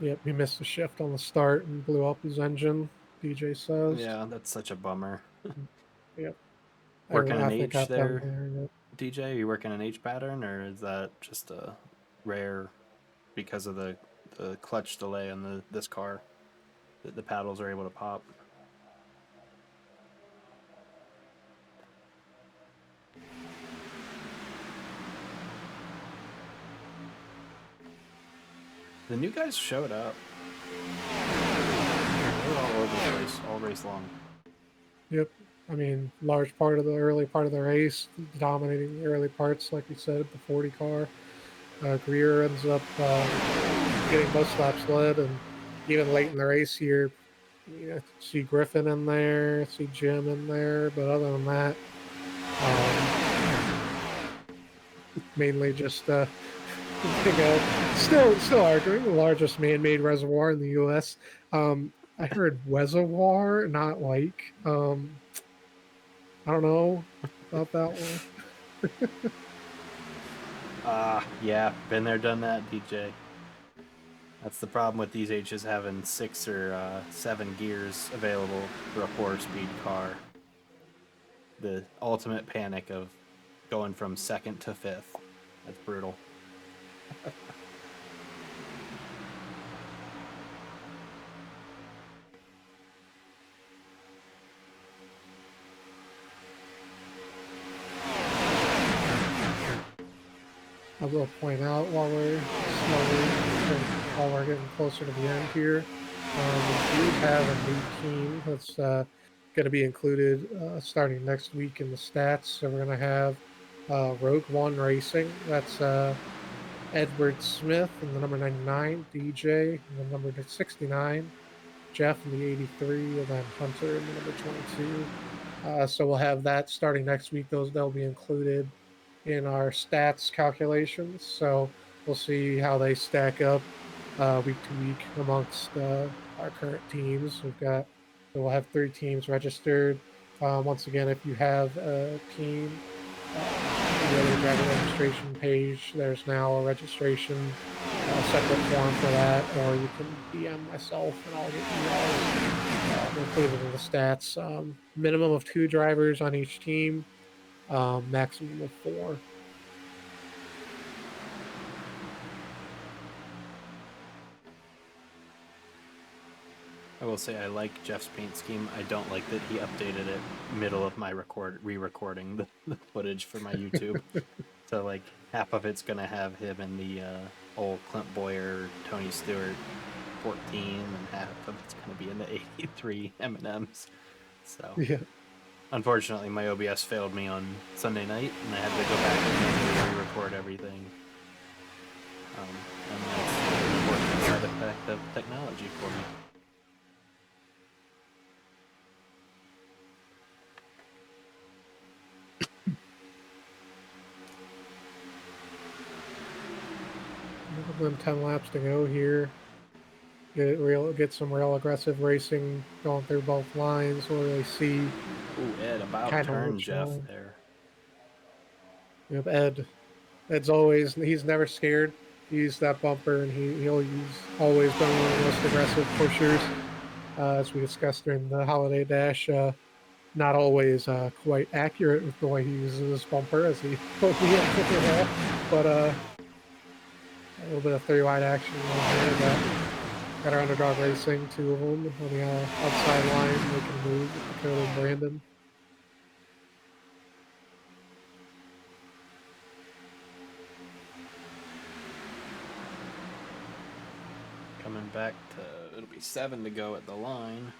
Yep, he missed the shift on the start and blew up his engine, DJ says. Yeah, that's such a bummer. Yep. Working an H there, yep. DJ? Are you working an H pattern, or is that just a rare because of the clutch delay on this car that the paddles are able to pop? The new guys showed up. They were all over the place, all race long. Yep. I mean, large part of the early part of the race, dominating the early parts, like you said, the 40 car. Greer ends up getting most laps led, and even late in the race here, you see Griffin in there, see Jim in there, but other than that, mainly just still arguing the largest man-made reservoir in the U.S. I heard reservoir, not like. I don't know about that one. Yeah, been there, done that, DJ. That's the problem with these H's having 6 or 7 gears available for a 4-speed car. The ultimate panic of going from 2nd to 5th. That's brutal. I will point out while we're getting closer to the end here, we do have a new team that's going to be included starting next week in the stats. So we're going to have Rogue One Racing. That's Edward Smith in the number 99, DJ in the number 69, Jeff in the 83, and then Hunter in the number 22. So we'll have that starting next week. They'll be included in our stats calculations, so we'll see how they stack up week to week amongst our current teams. We'll have 3 teams registered. Once again, if you have a team, the driver registration page, there's now a registration separate form for that, or you can DM myself and I'll get you guys included in the stats. Minimum of 2 drivers on each team. Maximum of 4. I will say I like Jeff's paint scheme. I don't like that he updated it middle of my re-recording the footage for my YouTube. So like half of it's gonna have him in the old Clint Boyer, Tony Stewart 14, and half of it's gonna be in the 83 M&Ms. So yeah. Unfortunately, my OBS failed me on Sunday night, and I had to go back and re-record everything. And that's an important side effect of technology for me. Them 10 laps to go here. Get some real aggressive racing going through both lines. We'll really see. Ooh, Ed about turned Jeff there. Yep, Ed's always, he's never scared to use that bumper, and he'll always been one of the most aggressive pushers. As we discussed during the Holiday Dash, not always quite accurate with the way he uses his bumper, as he put me in, but a little bit of 3-wide action over here. Got our underdog racing, 2 of them on the outside line. They can move with Dakota and Brandon. Coming back to, it'll be 7 to go at the line.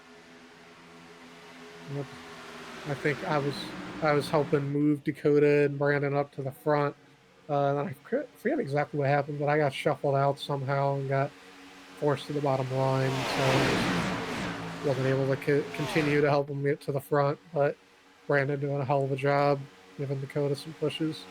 Yep. I think I was helping move Dakota and Brandon up to the front. And I forget exactly what happened, but I got shuffled out somehow and got forced to the bottom line. So I just wasn't able to continue to help him get to the front. But Brandon doing a hell of a job, giving Dakota some pushes.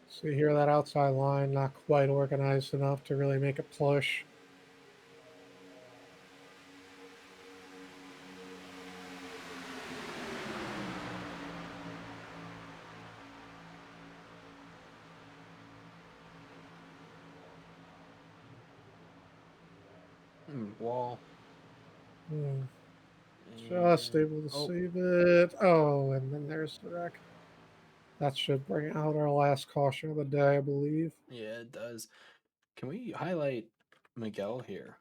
So you hear that outside line, not quite organized enough to really make a push. Wall. Just And, able to save it. Oh, and then there's the wreck. That should bring out our last caution of the day, I believe. yeah, it does. Can we highlight Miguel here?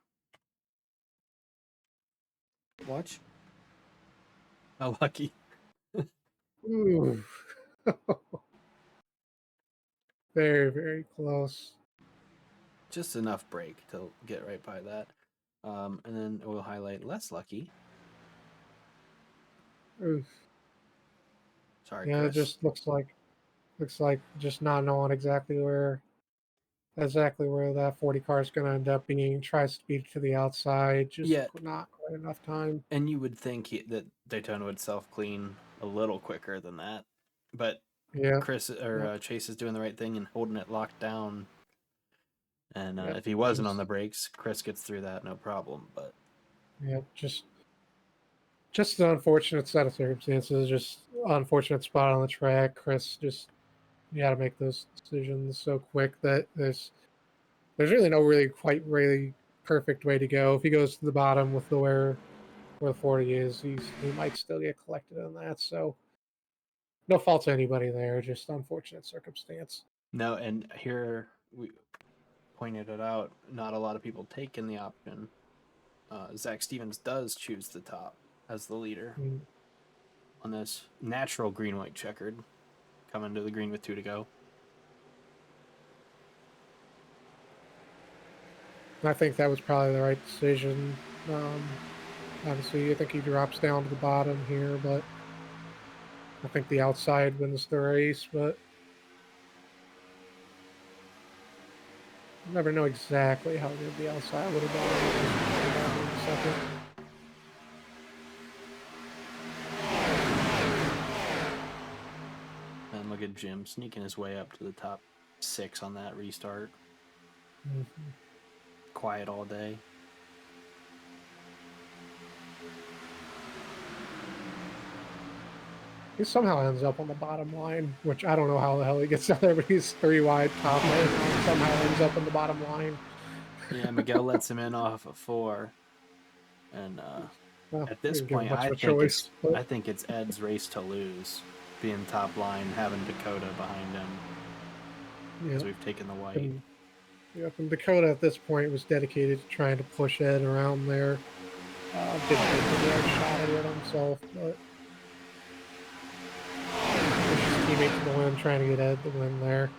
Watch. How lucky. Ooh. Very, very close. Just enough break to get right by that. And then we'll highlight less lucky. Oof. Sorry, Yeah, it Chris. just looks like just not knowing exactly where that 40 car is going to end up being. Tries to speed to the outside, just Yeah, not quite enough time. and you would think that Daytona would self clean a little quicker than that, but Yeah, Chris or yeah, Chase is doing the right thing and holding it locked down. And yeah. if he wasn't on Just the brakes, Chris gets through that no problem. But yeah, just an unfortunate set of circumstances. Just unfortunate spot on the track. Chris just you got to make those decisions so quick that there's really no really perfect way to go. If he goes to the bottom with the where the 40 is, he might still get collected on that. So no fault to anybody there, just unfortunate circumstance. no, and here we pointed it out. Not a lot of people taking the option. Zach Stevens does choose the top as the leader Mm. on this natural green white checkered, coming to the green with 2 to go. I think that was probably the right decision. Obviously, I think he drops down to the bottom here, but I think the outside wins the race. But you never know exactly how good the outside would have gone in a second. And look at Jim sneaking his way up to the top 6 on that restart. Mm-hmm. Quiet all day. He somehow ends up on the bottom line, which I don't know how the hell he gets out there, but he's 3 wide top right now and somehow ends up on the bottom line. Yeah, Miguel lets him in off of 4. And Well, at he this didn't give him point, much of a choice, but I think it's Ed's race to lose, being top line, having Dakota behind him yeah. as we've taken the white. And, yeah, and Dakota at this point was dedicated to trying to push Ed around there. Didn't think he had a shot at it himself, but pushed his teammate to the win, trying to get Ed the win there.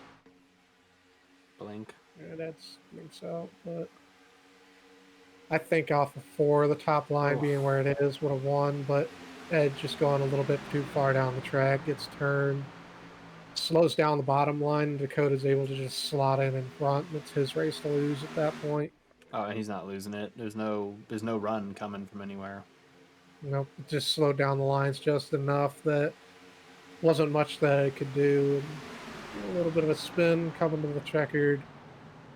Blink. Yeah, that's blinks out, but I think off of 4, the top line Oh, being where it is would have won, but Ed just going a little bit too far down the track, gets turned, slows down the bottom line. Dakota's able to just slot in front, and it's his race to lose at that point. oh, and he's not losing it. There's no run coming from anywhere. You know, it just slowed down the lines just enough that wasn't much that it could do. And a little bit of a spin coming to the checkered.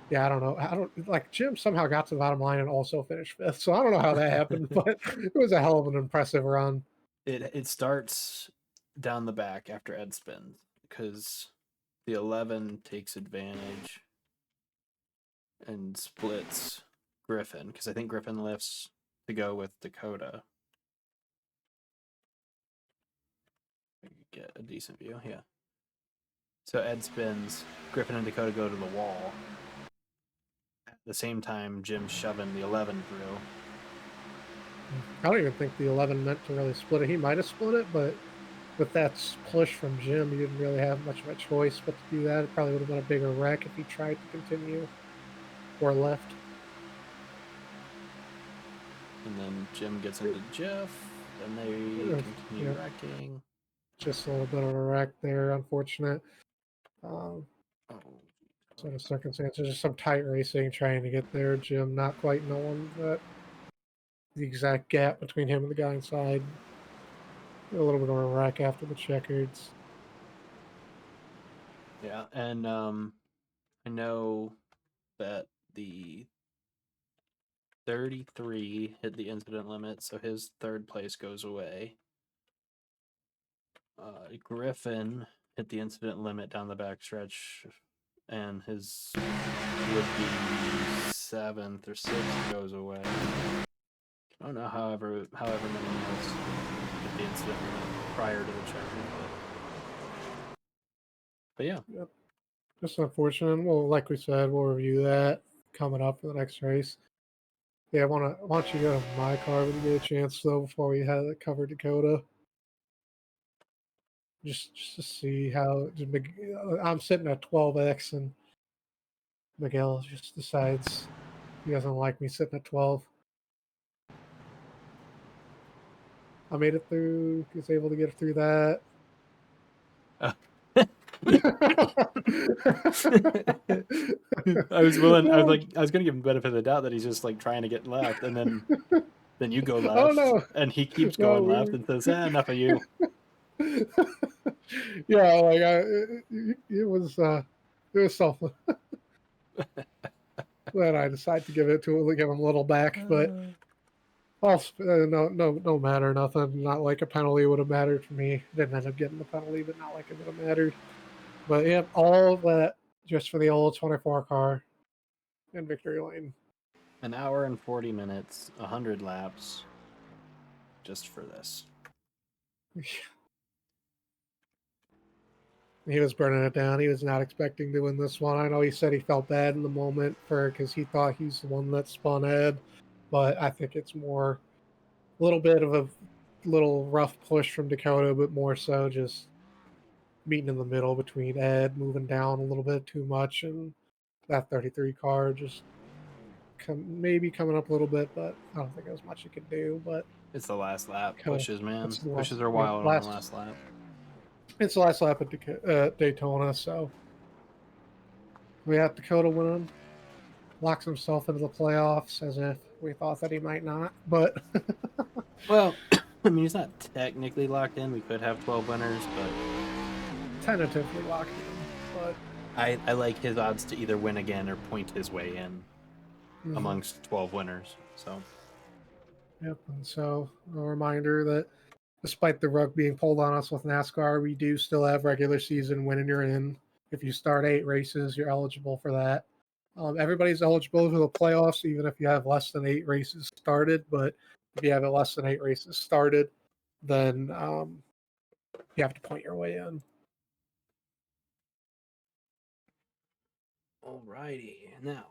Yeah, I don't know. I don't like Jim somehow got to the bottom line and also finished 5th. So I don't know how that happened, but it was a hell of an impressive run. It starts down the back after Ed spins because the 11 takes advantage and splits Griffin because I think Griffin lifts to go with Dakota. get a decent view. Yeah. So Ed spins. Griffin and Dakota go to the wall. At the same time, Jim's shoving the 11 through. I don't even think the 11 meant to really split it. He might have split it, but with that push from Jim, he didn't really have much of a choice but to do that. It probably would have been a bigger wreck if he tried to continue or left. And then Jim gets into Jeff, and they continue wrecking. Just a little bit of a wreck there, unfortunate. Sort of circumstances, just some tight racing trying to get there. Jim not quite knowing that the exact gap between him and the guy inside. A little bit of a wreck after the checkers. Yeah, and I know that the 33 hit the incident limit, so his third place goes away. Griffin hit the incident limit down the backstretch, and his would be 7th or 6th goes away. I don't know, however many minutes hit the incident limit prior to the check-in. But yeah. Yep. Just unfortunate. Well, like we said, we'll review that coming up for the next race. Yeah, why don't you go to my car when you get a chance, though, before we have it cover Dakota. Just to see how I'm sitting at 12x, and Miguel just decides he doesn't like me sitting at 12. I made it through. He was able to get through that. I was gonna give him the benefit of the doubt that he's just like trying to get left, and then you go left. Oh no! And he keeps going left and says, enough of you. Yeah, like it was something. Then I decided to give him a little back, but no matter, nothing. Not like a penalty would have mattered for me. Didn't end up getting the penalty, but not like it would have mattered. But yeah, all of that just for the old 24 car in victory lane. An hour and 40 minutes, 100 laps, just for this. He was burning it down. He was not expecting to win this one. I know he said he felt bad in the moment because he thought he's the one that spun Ed, but I think it's more a little bit of a little rough push from Dakota, but more so just meeting in the middle between Ed moving down a little bit too much and that 33 car just maybe coming up a little bit, but I don't think there's much you can do. But it's the last lap. Pushes, man. Pushes are wild on the last lap. It's the last lap at Daytona, so we have Dakota winning. Locks himself into the playoffs as if we thought that he might not, but well, I mean, he's not technically locked in. We could have 12 winners, but tentatively locked in. But I like his odds to either win again or point his way in amongst 12 winners. So yep, and so a reminder that despite the rug being pulled on us with NASCAR, we do still have regular season when you're in. If you start 8 races, you're eligible for that. Everybody's eligible for the playoffs, even if you have less than 8 races started. But if you have less than 8 races started, then you have to point your way in. Alrighty, now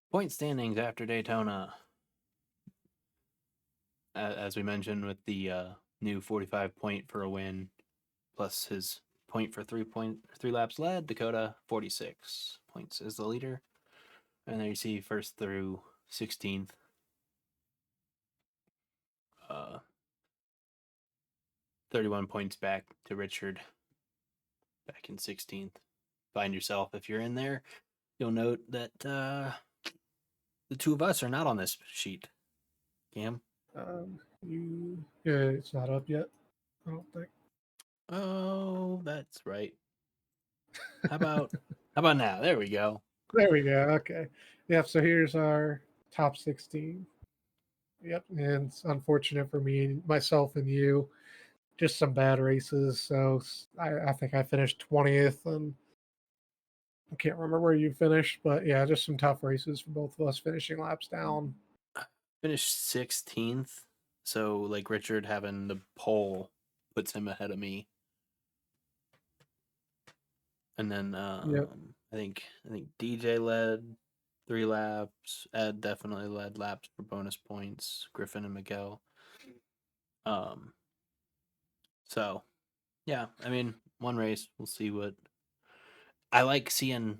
point standings after Daytona. As we mentioned, with the new 45 point for a win, plus his point for 3 laps led, Dakota 46 points is the leader. And there you see first through 16th. 31 points back to Richard, back in 16th. Find yourself, if you're in there, you'll note that the two of us are not on this sheet. Cam? It's not up yet, I don't think. Oh, that's right. How about now? There we go. There we go. Okay. Yep. So here's our top 16. Yep. And it's unfortunate for me, myself, and you. Just some bad races. So I think I finished 20th, and I can't remember where you finished, but yeah, just some tough races for both of us finishing laps down. finished 16th. So like Richard having the pole puts him ahead of me. And then Yep. I think DJ led 3 laps. Ed definitely led laps for bonus points. Griffin and Miguel. So yeah, I mean, one race. We'll see what. I like seeing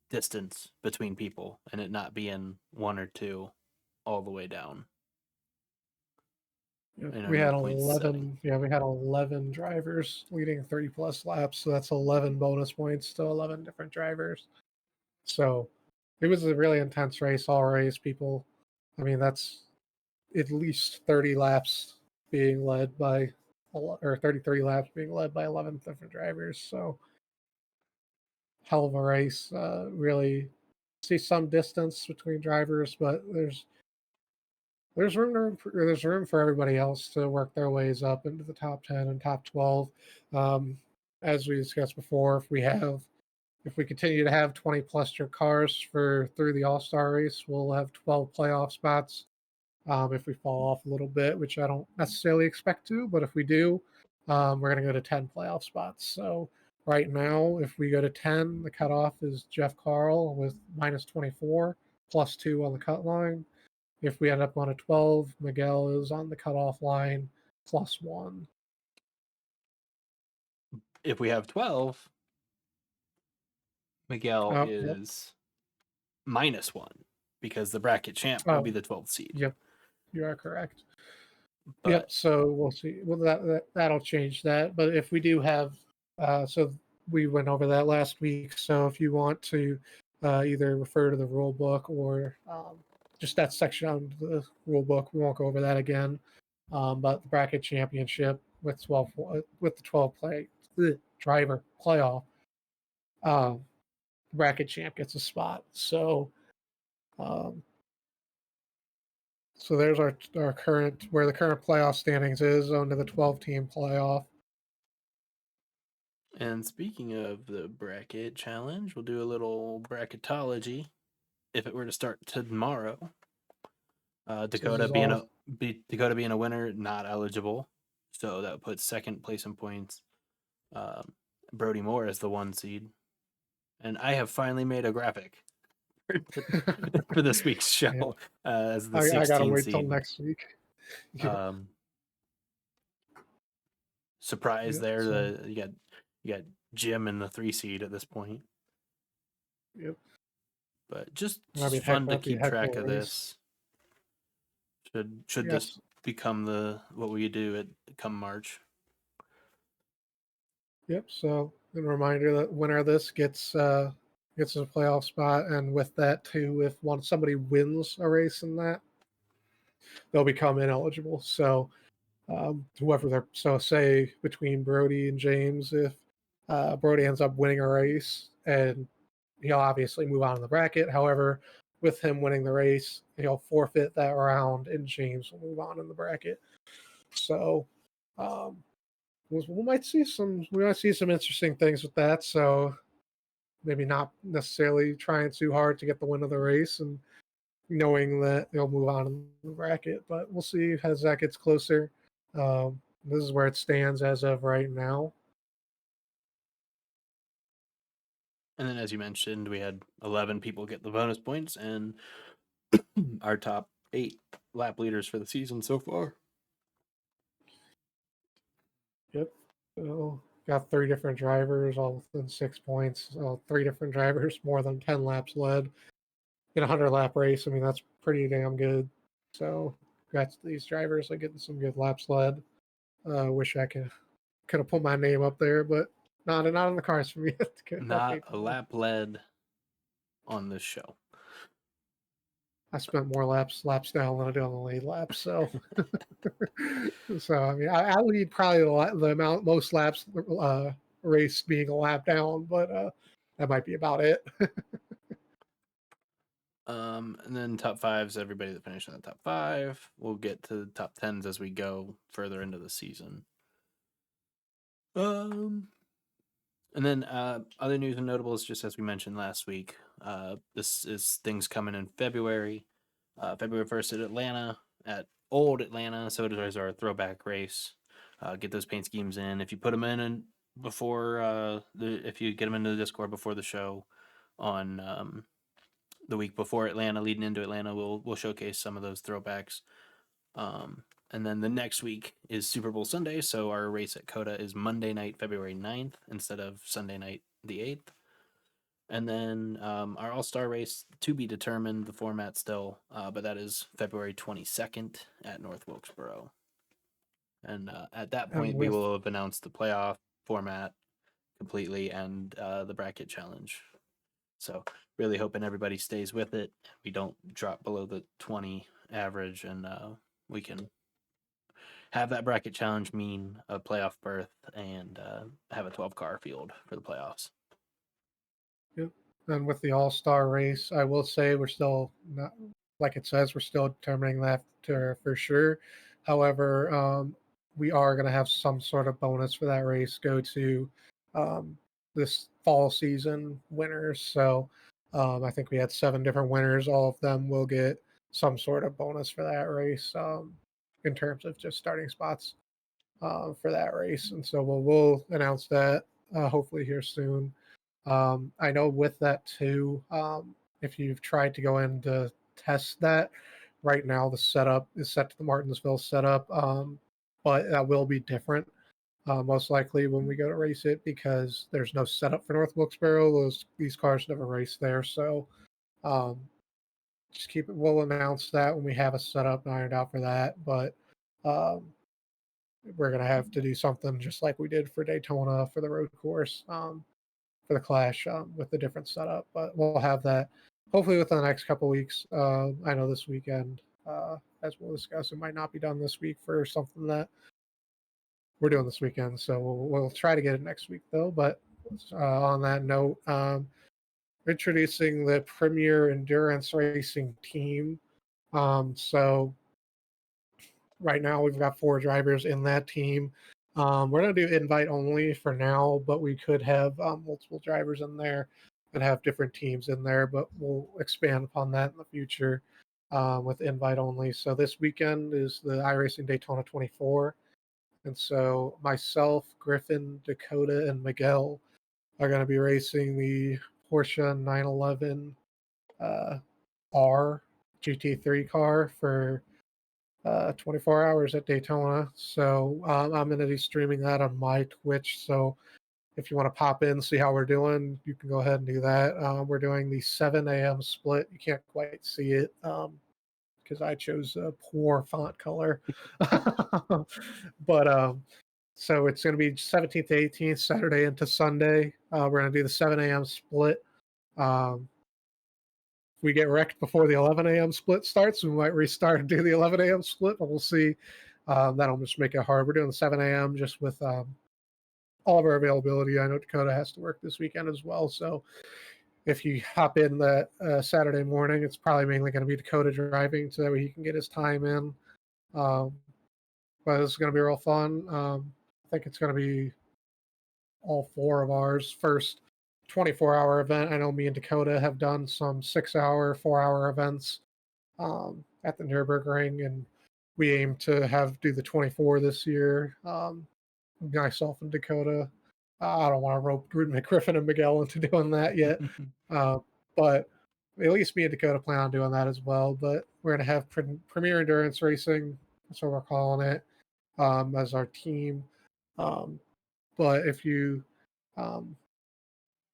distance between people and it not being 1 or 2 all the way down. Yep. You know, We no had point setting. 11. Yeah, we had 11 drivers leading 30+ laps, so that's 11 bonus points to 11 different drivers. So it was a really intense race, all race. People, I mean, that's at least 30 laps being led by, or 33 laps being led by 11 different drivers. So hell of a race. Really see some distance between drivers, but there's room for everybody else to work their ways up into the top 10 and top 12. Um, as we discussed before, if we continue to have 20 plus your cars for through the All-Star race, we'll have 12 playoff spots. If we fall off a little bit, which I don't necessarily expect to, but if we do, we're going to go to 10 playoff spots. So right now, if we go to 10, the cutoff is Jeff Carl with minus 24, plus 2 on the cut line. If we end up on a 12, Miguel is on the cutoff line, plus 1. If we have 12, Miguel Oh, yep. is -1 because the bracket champ will Oh, be the 12th seed. yep. You are correct. But Yep. So we'll see. Well, that'll change that. But if we do have, so we went over that last week. So if you want to either refer to the rule book or just that section on the rule book, we won't go over that again. But the bracket championship with 12 with the 12 driver playoff, bracket champ gets a spot. Um, so there's our current where the current playoff standings is under the 12-team playoff. and speaking of the bracket challenge, we'll do a little bracketology. If it were to start tomorrow, Dakota being a winner, not eligible, so that puts second place in points. Brody Moore as the 1 seed, and I have finally made a graphic for this week's show Yeah. as the I gotta 16 wait till seed. next week. Um, surprise Yep. there. So, You got Jim in the 3 seed at this point, yep. but just That'd be a fun to that'd be a keep heck of track a of race. this. Should this Yes. become what we do at come March? Yep. So, a reminder that winner of this gets a playoff spot, and with that too, if somebody wins a race in that, they'll become ineligible. So, whoever they're say between Brody and James, if Brody ends up winning a race, and he'll obviously move on in the bracket. However, with him winning the race, he'll forfeit that round, and James will move on in the bracket. So, we might see some interesting things with that. So maybe not necessarily trying too hard to get the win of the race and knowing that they'll move on in the bracket, but we'll see as that gets closer. This is where it stands as of right now. And then, as you mentioned, we had 11 people get the bonus points, and our top 8 lap leaders for the season so far. Yep. So got 3 different drivers, all within 6 points. So 3 different drivers, more than 10 laps led in a 100-lap race. I mean, that's pretty damn good. So congrats to these drivers on getting some good laps led. Wish I could have put my name up there, but not in the cars for me. Not a lap led on this show. I spent more laps down than I did on the lead laps. So, so I mean, I lead probably the amount most laps race being a lap down, but that might be about it. And then top 5s, everybody that finished in the top 5. We'll get to the top 10s as we go further into the season. And then other news and notables, just as we mentioned last week, this is things coming in February. February 1st at Atlanta, at Old Atlanta. So there's our throwback race. Get those paint schemes in. If you put them in before if you get them into the Discord before the show on the week before Atlanta, leading into Atlanta, we'll showcase some of those throwbacks. And then the next week is Super Bowl Sunday, so our race at Coda is Monday night, February 9th, instead of Sunday night, the 8th. And then our All-Star race, to be determined, the format still, but that is February 22nd at North Wilkesboro. And at that point, we will have announced the playoff format completely and the bracket challenge. So really hoping everybody stays with it. We don't drop below the 20 average, and we can have that bracket challenge mean a playoff berth and have a 12-car field for the playoffs. Yep. And with the All-Star race, I will say we're still not, like it says, we're still determining that for sure. However, we are going to have some sort of bonus for that race go to this fall season winners. So I think we had 7 different winners. All of them will get some sort of bonus for that race in terms of just starting spots for that race. And so we'll announce that hopefully here soon. I know with that too, if you've tried to go in to test that, right now the setup is set to the Martinsville setup, but that will be different most likely when we go to race it because there's no setup for North Wilkesboro. These cars never race there, so just keep it. We'll announce that when we have a setup ironed out for that, but we're gonna have to do something just like we did for Daytona for the road course. For the Clash with a different setup, but we'll have that hopefully within the next couple weeks. I know this weekend, as we'll discuss, it might not be done this week for something that we're doing this weekend, so we'll try to get it next week though. But on that note, introducing the Premier Endurance Racing team. So right now we've got 4 drivers in that team. We're going to do invite only for now, but we could have multiple drivers in there and have different teams in there, but we'll expand upon that in the future with invite only. So this weekend is the iRacing Daytona 24. And so myself, Griffin, Dakota, and Miguel are going to be racing the Porsche 911 R GT3 car for 24 hours at Daytona. So I'm going to be streaming that on my Twitch. So if you want to pop in, see how we're doing, you can go ahead and do that. We're doing the 7 a.m. split. You can't quite see it because I chose a poor font color. But so it's going to be 17th to 18th, Saturday into Sunday. We're going to do the 7 a.m. split. We get wrecked before the 11 a.m. split starts, we might restart and do the 11 a.m. split, but we'll see. That'll just make it hard. We're doing the 7 a.m. just with all of our availability. I know Dakota has to work this weekend as well, so if you hop in that Saturday morning, it's probably mainly going to be Dakota driving so that way he can get his time in. But this is going to be real fun. I think it's going to be all 4 of ours first 24-hour event. I know me and Dakota have done some 6-hour, 4-hour events at the Nürburgring, and we aim to do the 24 this year. Myself and Dakota. I don't want to rope Griffin and Miguel into doing that yet, but at least me and Dakota plan on doing that as well. But we're going to have Premier Endurance Racing, that's what we're calling it, as our team. But if you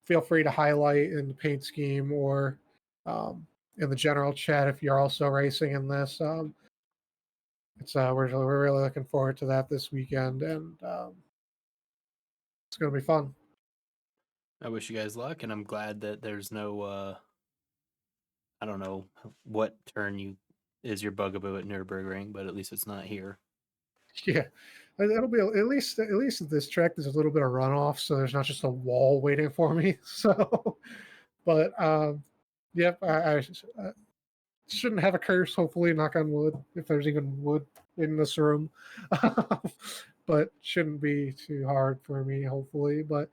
feel free to highlight in the paint scheme or in the general chat if you're also racing in this. We're really looking forward to that this weekend, and it's going to be fun. I wish you guys luck, and I'm glad that there's no I don't know what turn is your bugaboo at Nürburgring, but at least it's not here. Yeah, it'll be at least at this track. There's a little bit of runoff, so there's not just a wall waiting for me. So, but yep, I shouldn't have a curse. Hopefully, knock on wood, if there's even wood in this room. But shouldn't be too hard for me. Hopefully, but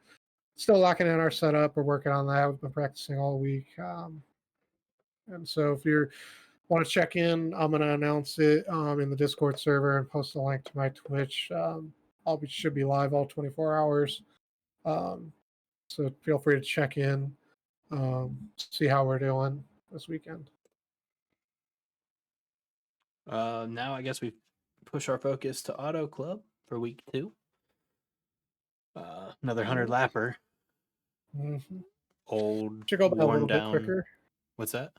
still locking in our setup. We're working on that. We've been practicing all week. And so if you're want to check in, I'm going to announce it in the Discord server and post a link to my Twitch. Should be live all 24 hours. So feel free to check in, see how we're doing this weekend. Now I guess we push our focus to Auto Club for week 2. Another 100 lapper. Mm-hmm. Old, Should go by a worn little bit down. quicker. What's that?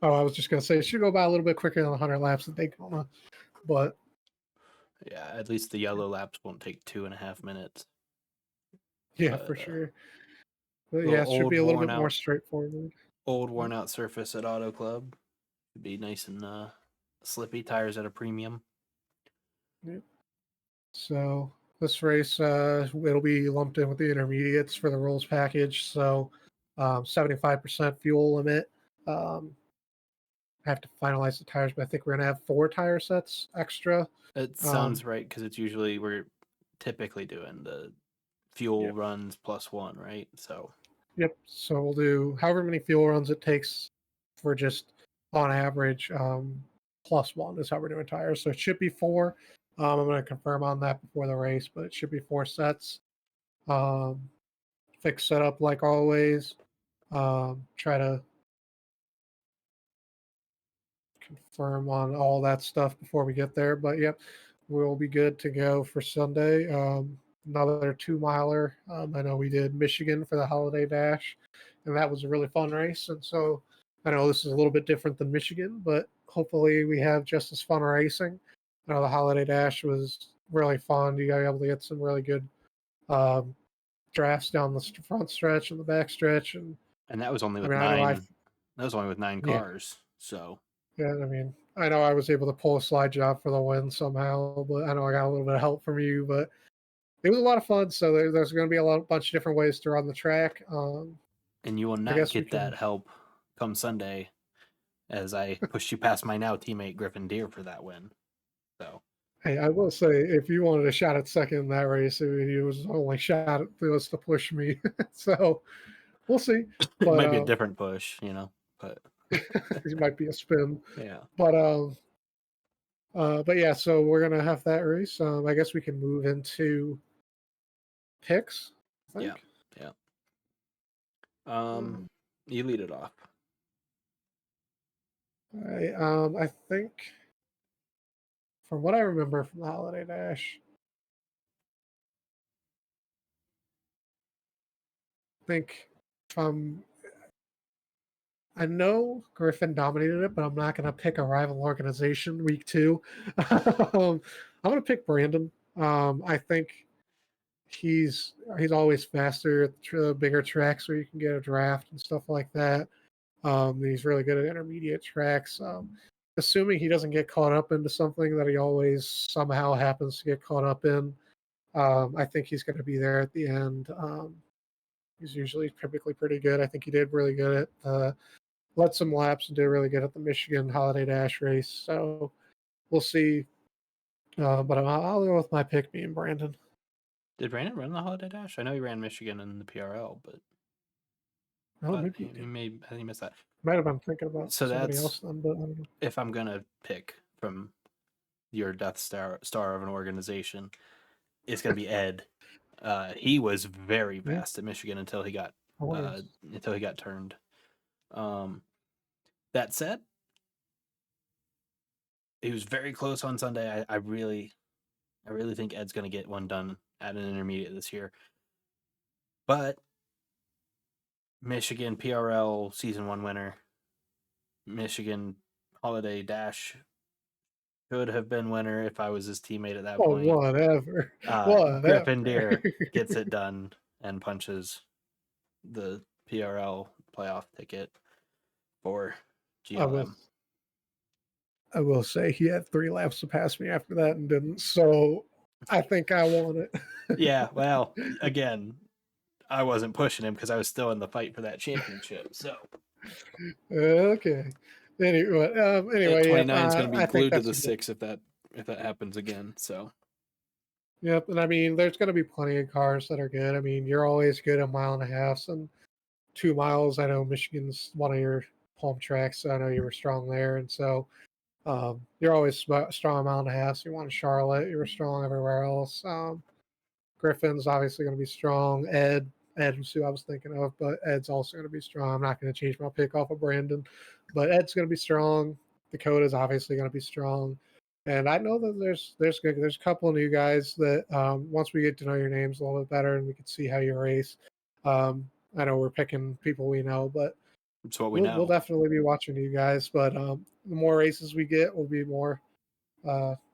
Oh, I was just going to say, it should go by a little bit quicker than 100 laps at Daytona. But yeah, at least the yellow laps won't take 2.5 minutes. Yeah, for sure. But yeah, it should be a little bit more straightforward. Old, worn out surface at Auto Club. Should be nice and slippy. Tires at a premium. Yep. So this race, it'll be lumped in with the intermediates for the rules package. So 75% fuel limit. I have to finalize the tires, but I think we're gonna have 4 tire sets extra. It sounds right because it's usually we're typically doing the fuel runs plus 1, right? So yep. So we'll do however many fuel runs it takes for just on average plus 1 is how we're doing tires. So it should be 4. I'm going to confirm on that before the race, but it should be 4 sets. Fixed setup like always. Try to confirm on all that stuff before we get there. But yep, we'll be good to go for Sunday. Another 2-miler. I know we did Michigan for the Holiday Dash, and that was a really fun race. And so I know this is a little bit different than Michigan, but hopefully we have just as fun racing. I know the Holiday Dash was really fun. You got able to get some really good drafts down the front stretch and the back stretch, and that was only with That was only with 9 cars. So yeah, I mean, I know I was able to pull a slide job for the win somehow, but I know I got a little bit of help from you. But it was a lot of fun. So there's going to be bunch of different ways to run the track. And you will not get that help come Sunday, as I pushed you past my now teammate Griffin Deere for that win. So, hey, I will say, if you wanted a shot at second in that race, it was only shot at was to push me. So we'll see. It might be a different push, but it might be a spin. Yeah. But yeah, so we're gonna have that race. I guess we can move into picks. I think. Yeah. You lead it off. I think from what I remember from the Holiday Dash, I think I know Griffin dominated it, but I'm not going to pick a rival organization week 2. I'm going to pick Brandon. I think he's always faster at the bigger tracks where you can get a draft and stuff like that. He's really good at intermediate tracks. Assuming he doesn't get caught up into something that he always somehow happens to get caught up in, I think he's going to be there at the end. He's usually typically pretty good. I think he did really good at led some laps and did really good at the Michigan Holiday Dash race. So we'll see. But I'll go with my pick being Brandon. Did Brandon run the Holiday Dash? I know he ran Michigan in the PRL, but maybe I think he missed that. Might have been thinking about somebody else then, but I don't know. If I'm gonna pick from your Death Star of an organization, it's gonna be Ed. He was very fast at Michigan until he got turned. That said, he was very close on Sunday. I really think Ed's going to get one done at an intermediate this year. But Michigan PRL season 1 winner, Michigan Holiday Dash should have been winner if I was his teammate at that point. Whatever. Griffin Deere gets it done and punches the PRL playoff ticket for GLM. I will say he had 3 laps to pass me after that and didn't. So I think I won it. Yeah, well, again, I wasn't pushing him because I was still in the fight for that championship. So okay. Anyway, 29 is going to be glued to the 6 if that happens again. So yep, and I mean, there's going to be plenty of cars that are good. I mean, you're always good at 1.5 miles and 2 miles. I know Michigan's one of your home tracks. So I know you were strong there, and so you're always strong at Mountain House. You won Charlotte. You were strong everywhere else. Griffin's obviously going to be strong. Ed was who I was thinking of, but Ed's also going to be strong. I'm not going to change my pick off of Brandon, but Ed's going to be strong. Dakota's obviously going to be strong. And I know that there's a couple of new guys that once we get to know your names a little bit better and we can see how you race. I know we're picking people we know, but It's what we we'll know. definitely be watching you guys. But the more races we get, we'll be more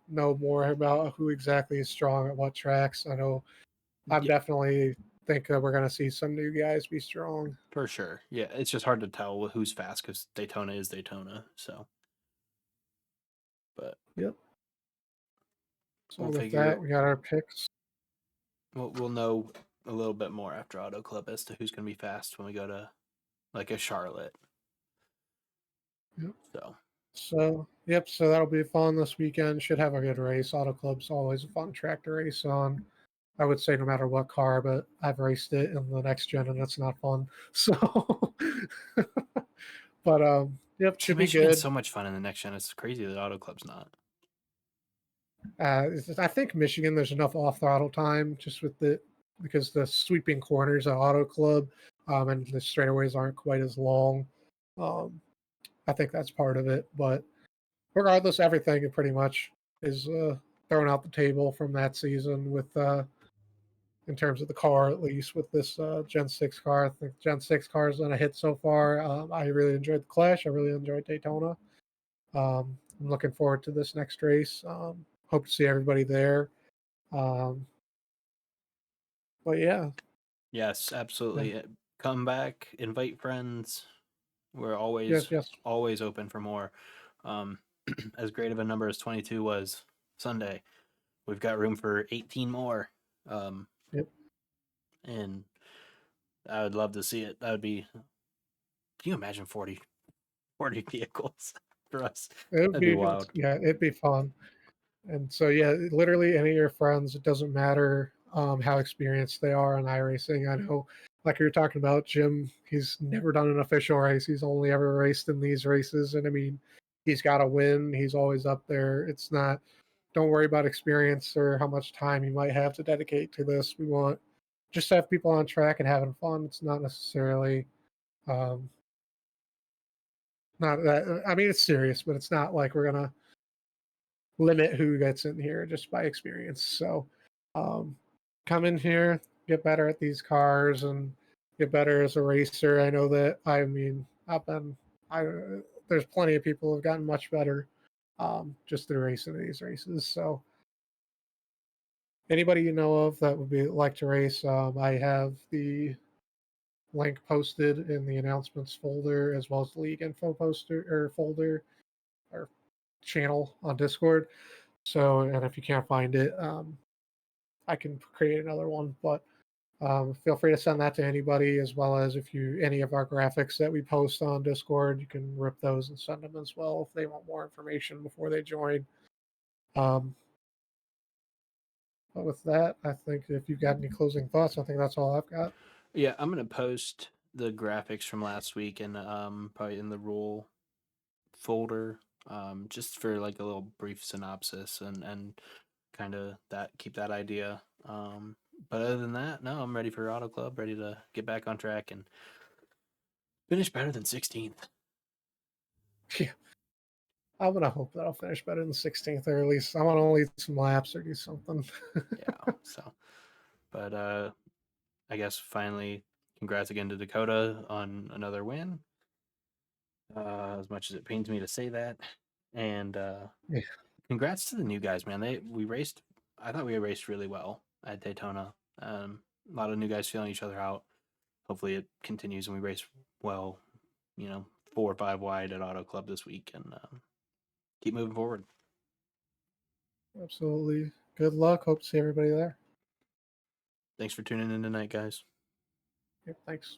know more about who exactly is strong at what tracks. I know I'm Yeah, definitely think that we're going to see some new guys be strong. for sure. Yeah, it's just hard to tell who's fast because Daytona is Daytona. So, but Yep. So we'll with figure. that, we got our picks. We'll know a little bit more after Auto Club as to who's going to be fast when we go to like a Charlotte. Yep. So Yep. So that'll be fun this weekend. Should have a good race. Auto Club's always a fun track to race on. I would say no matter what car, but I've raced it in the next gen and it's not fun. So, but yep, see, should be Michigan's good. so much fun in the next gen. It's crazy that Auto Club's not. I think Michigan, there's enough off throttle time just with because the sweeping corners at Auto Club and the straightaways aren't quite as long. Um, I think that's part of it. But regardless, everything pretty much is thrown out the table from that season with in terms of the car, at least with this Gen 6 car. I think Gen 6 car has done a hit so far. I really enjoyed the Clash. I really enjoyed Daytona. I'm looking forward to this next race. Hope to see everybody there. Um, but yeah, Yes, absolutely. Come back, invite friends. We're yes, yes. always open for more. Um, as great of a number as 22 was Sunday, we've got room for 18 more. Yep. And I would love to see it. That would be. Can you imagine 40 vehicles for us? That'd be wild. it'd be fun. And so, yeah, literally any of your friends, it doesn't matter how experienced they are in iRacing. I know, like you were talking about, Jim, he's never done an official race. He's only ever raced in these races. And I mean, he's got to win. He's always up there. It's not, don't worry about experience or how much time you might have to dedicate to this. We want just to have people on track and having fun. It's not necessarily, um, not that, I mean, it's serious, but it's not like we're going to limit who gets in here just by experience. So come in here, get better at these cars, and get better as a racer. I know that. I mean, I there's plenty of people who've gotten much better just through racing these races. So anybody you know of that would be like to race, I have the link posted in the announcements folder as well as the league info poster or folder or channel on Discord. So, and if you can't find it, I can create another one. But feel free to send that to anybody, as well as if you any of our graphics that we post on Discord, you can rip those and send them as well if they want more information before they join. Um, but with that, I think if you've got any closing thoughts, I think that's all I've got. Yeah, I'm gonna post the graphics from last week and probably in the rule folder, just for like a little brief synopsis and kind of that keep that idea. But other than that, no, I'm ready for Auto Club, ready to get back on track and finish better than 16th. Yeah, I'm gonna hope that I'll finish better than 16th, or at least I want to lead some laps or do something. Yeah. So, but I guess finally, congrats again to Dakota on another win. As much as it pains me to say that, and Yeah, congrats to the new guys, man. We raced. I thought we raced really well at Daytona. A lot of new guys feeling each other out. Hopefully, it continues and we race well. 4 or 5 wide at Auto Club this week, and keep moving forward. absolutely. Good luck. Hope to see everybody there. Thanks for tuning in tonight, guys. Yep, thanks.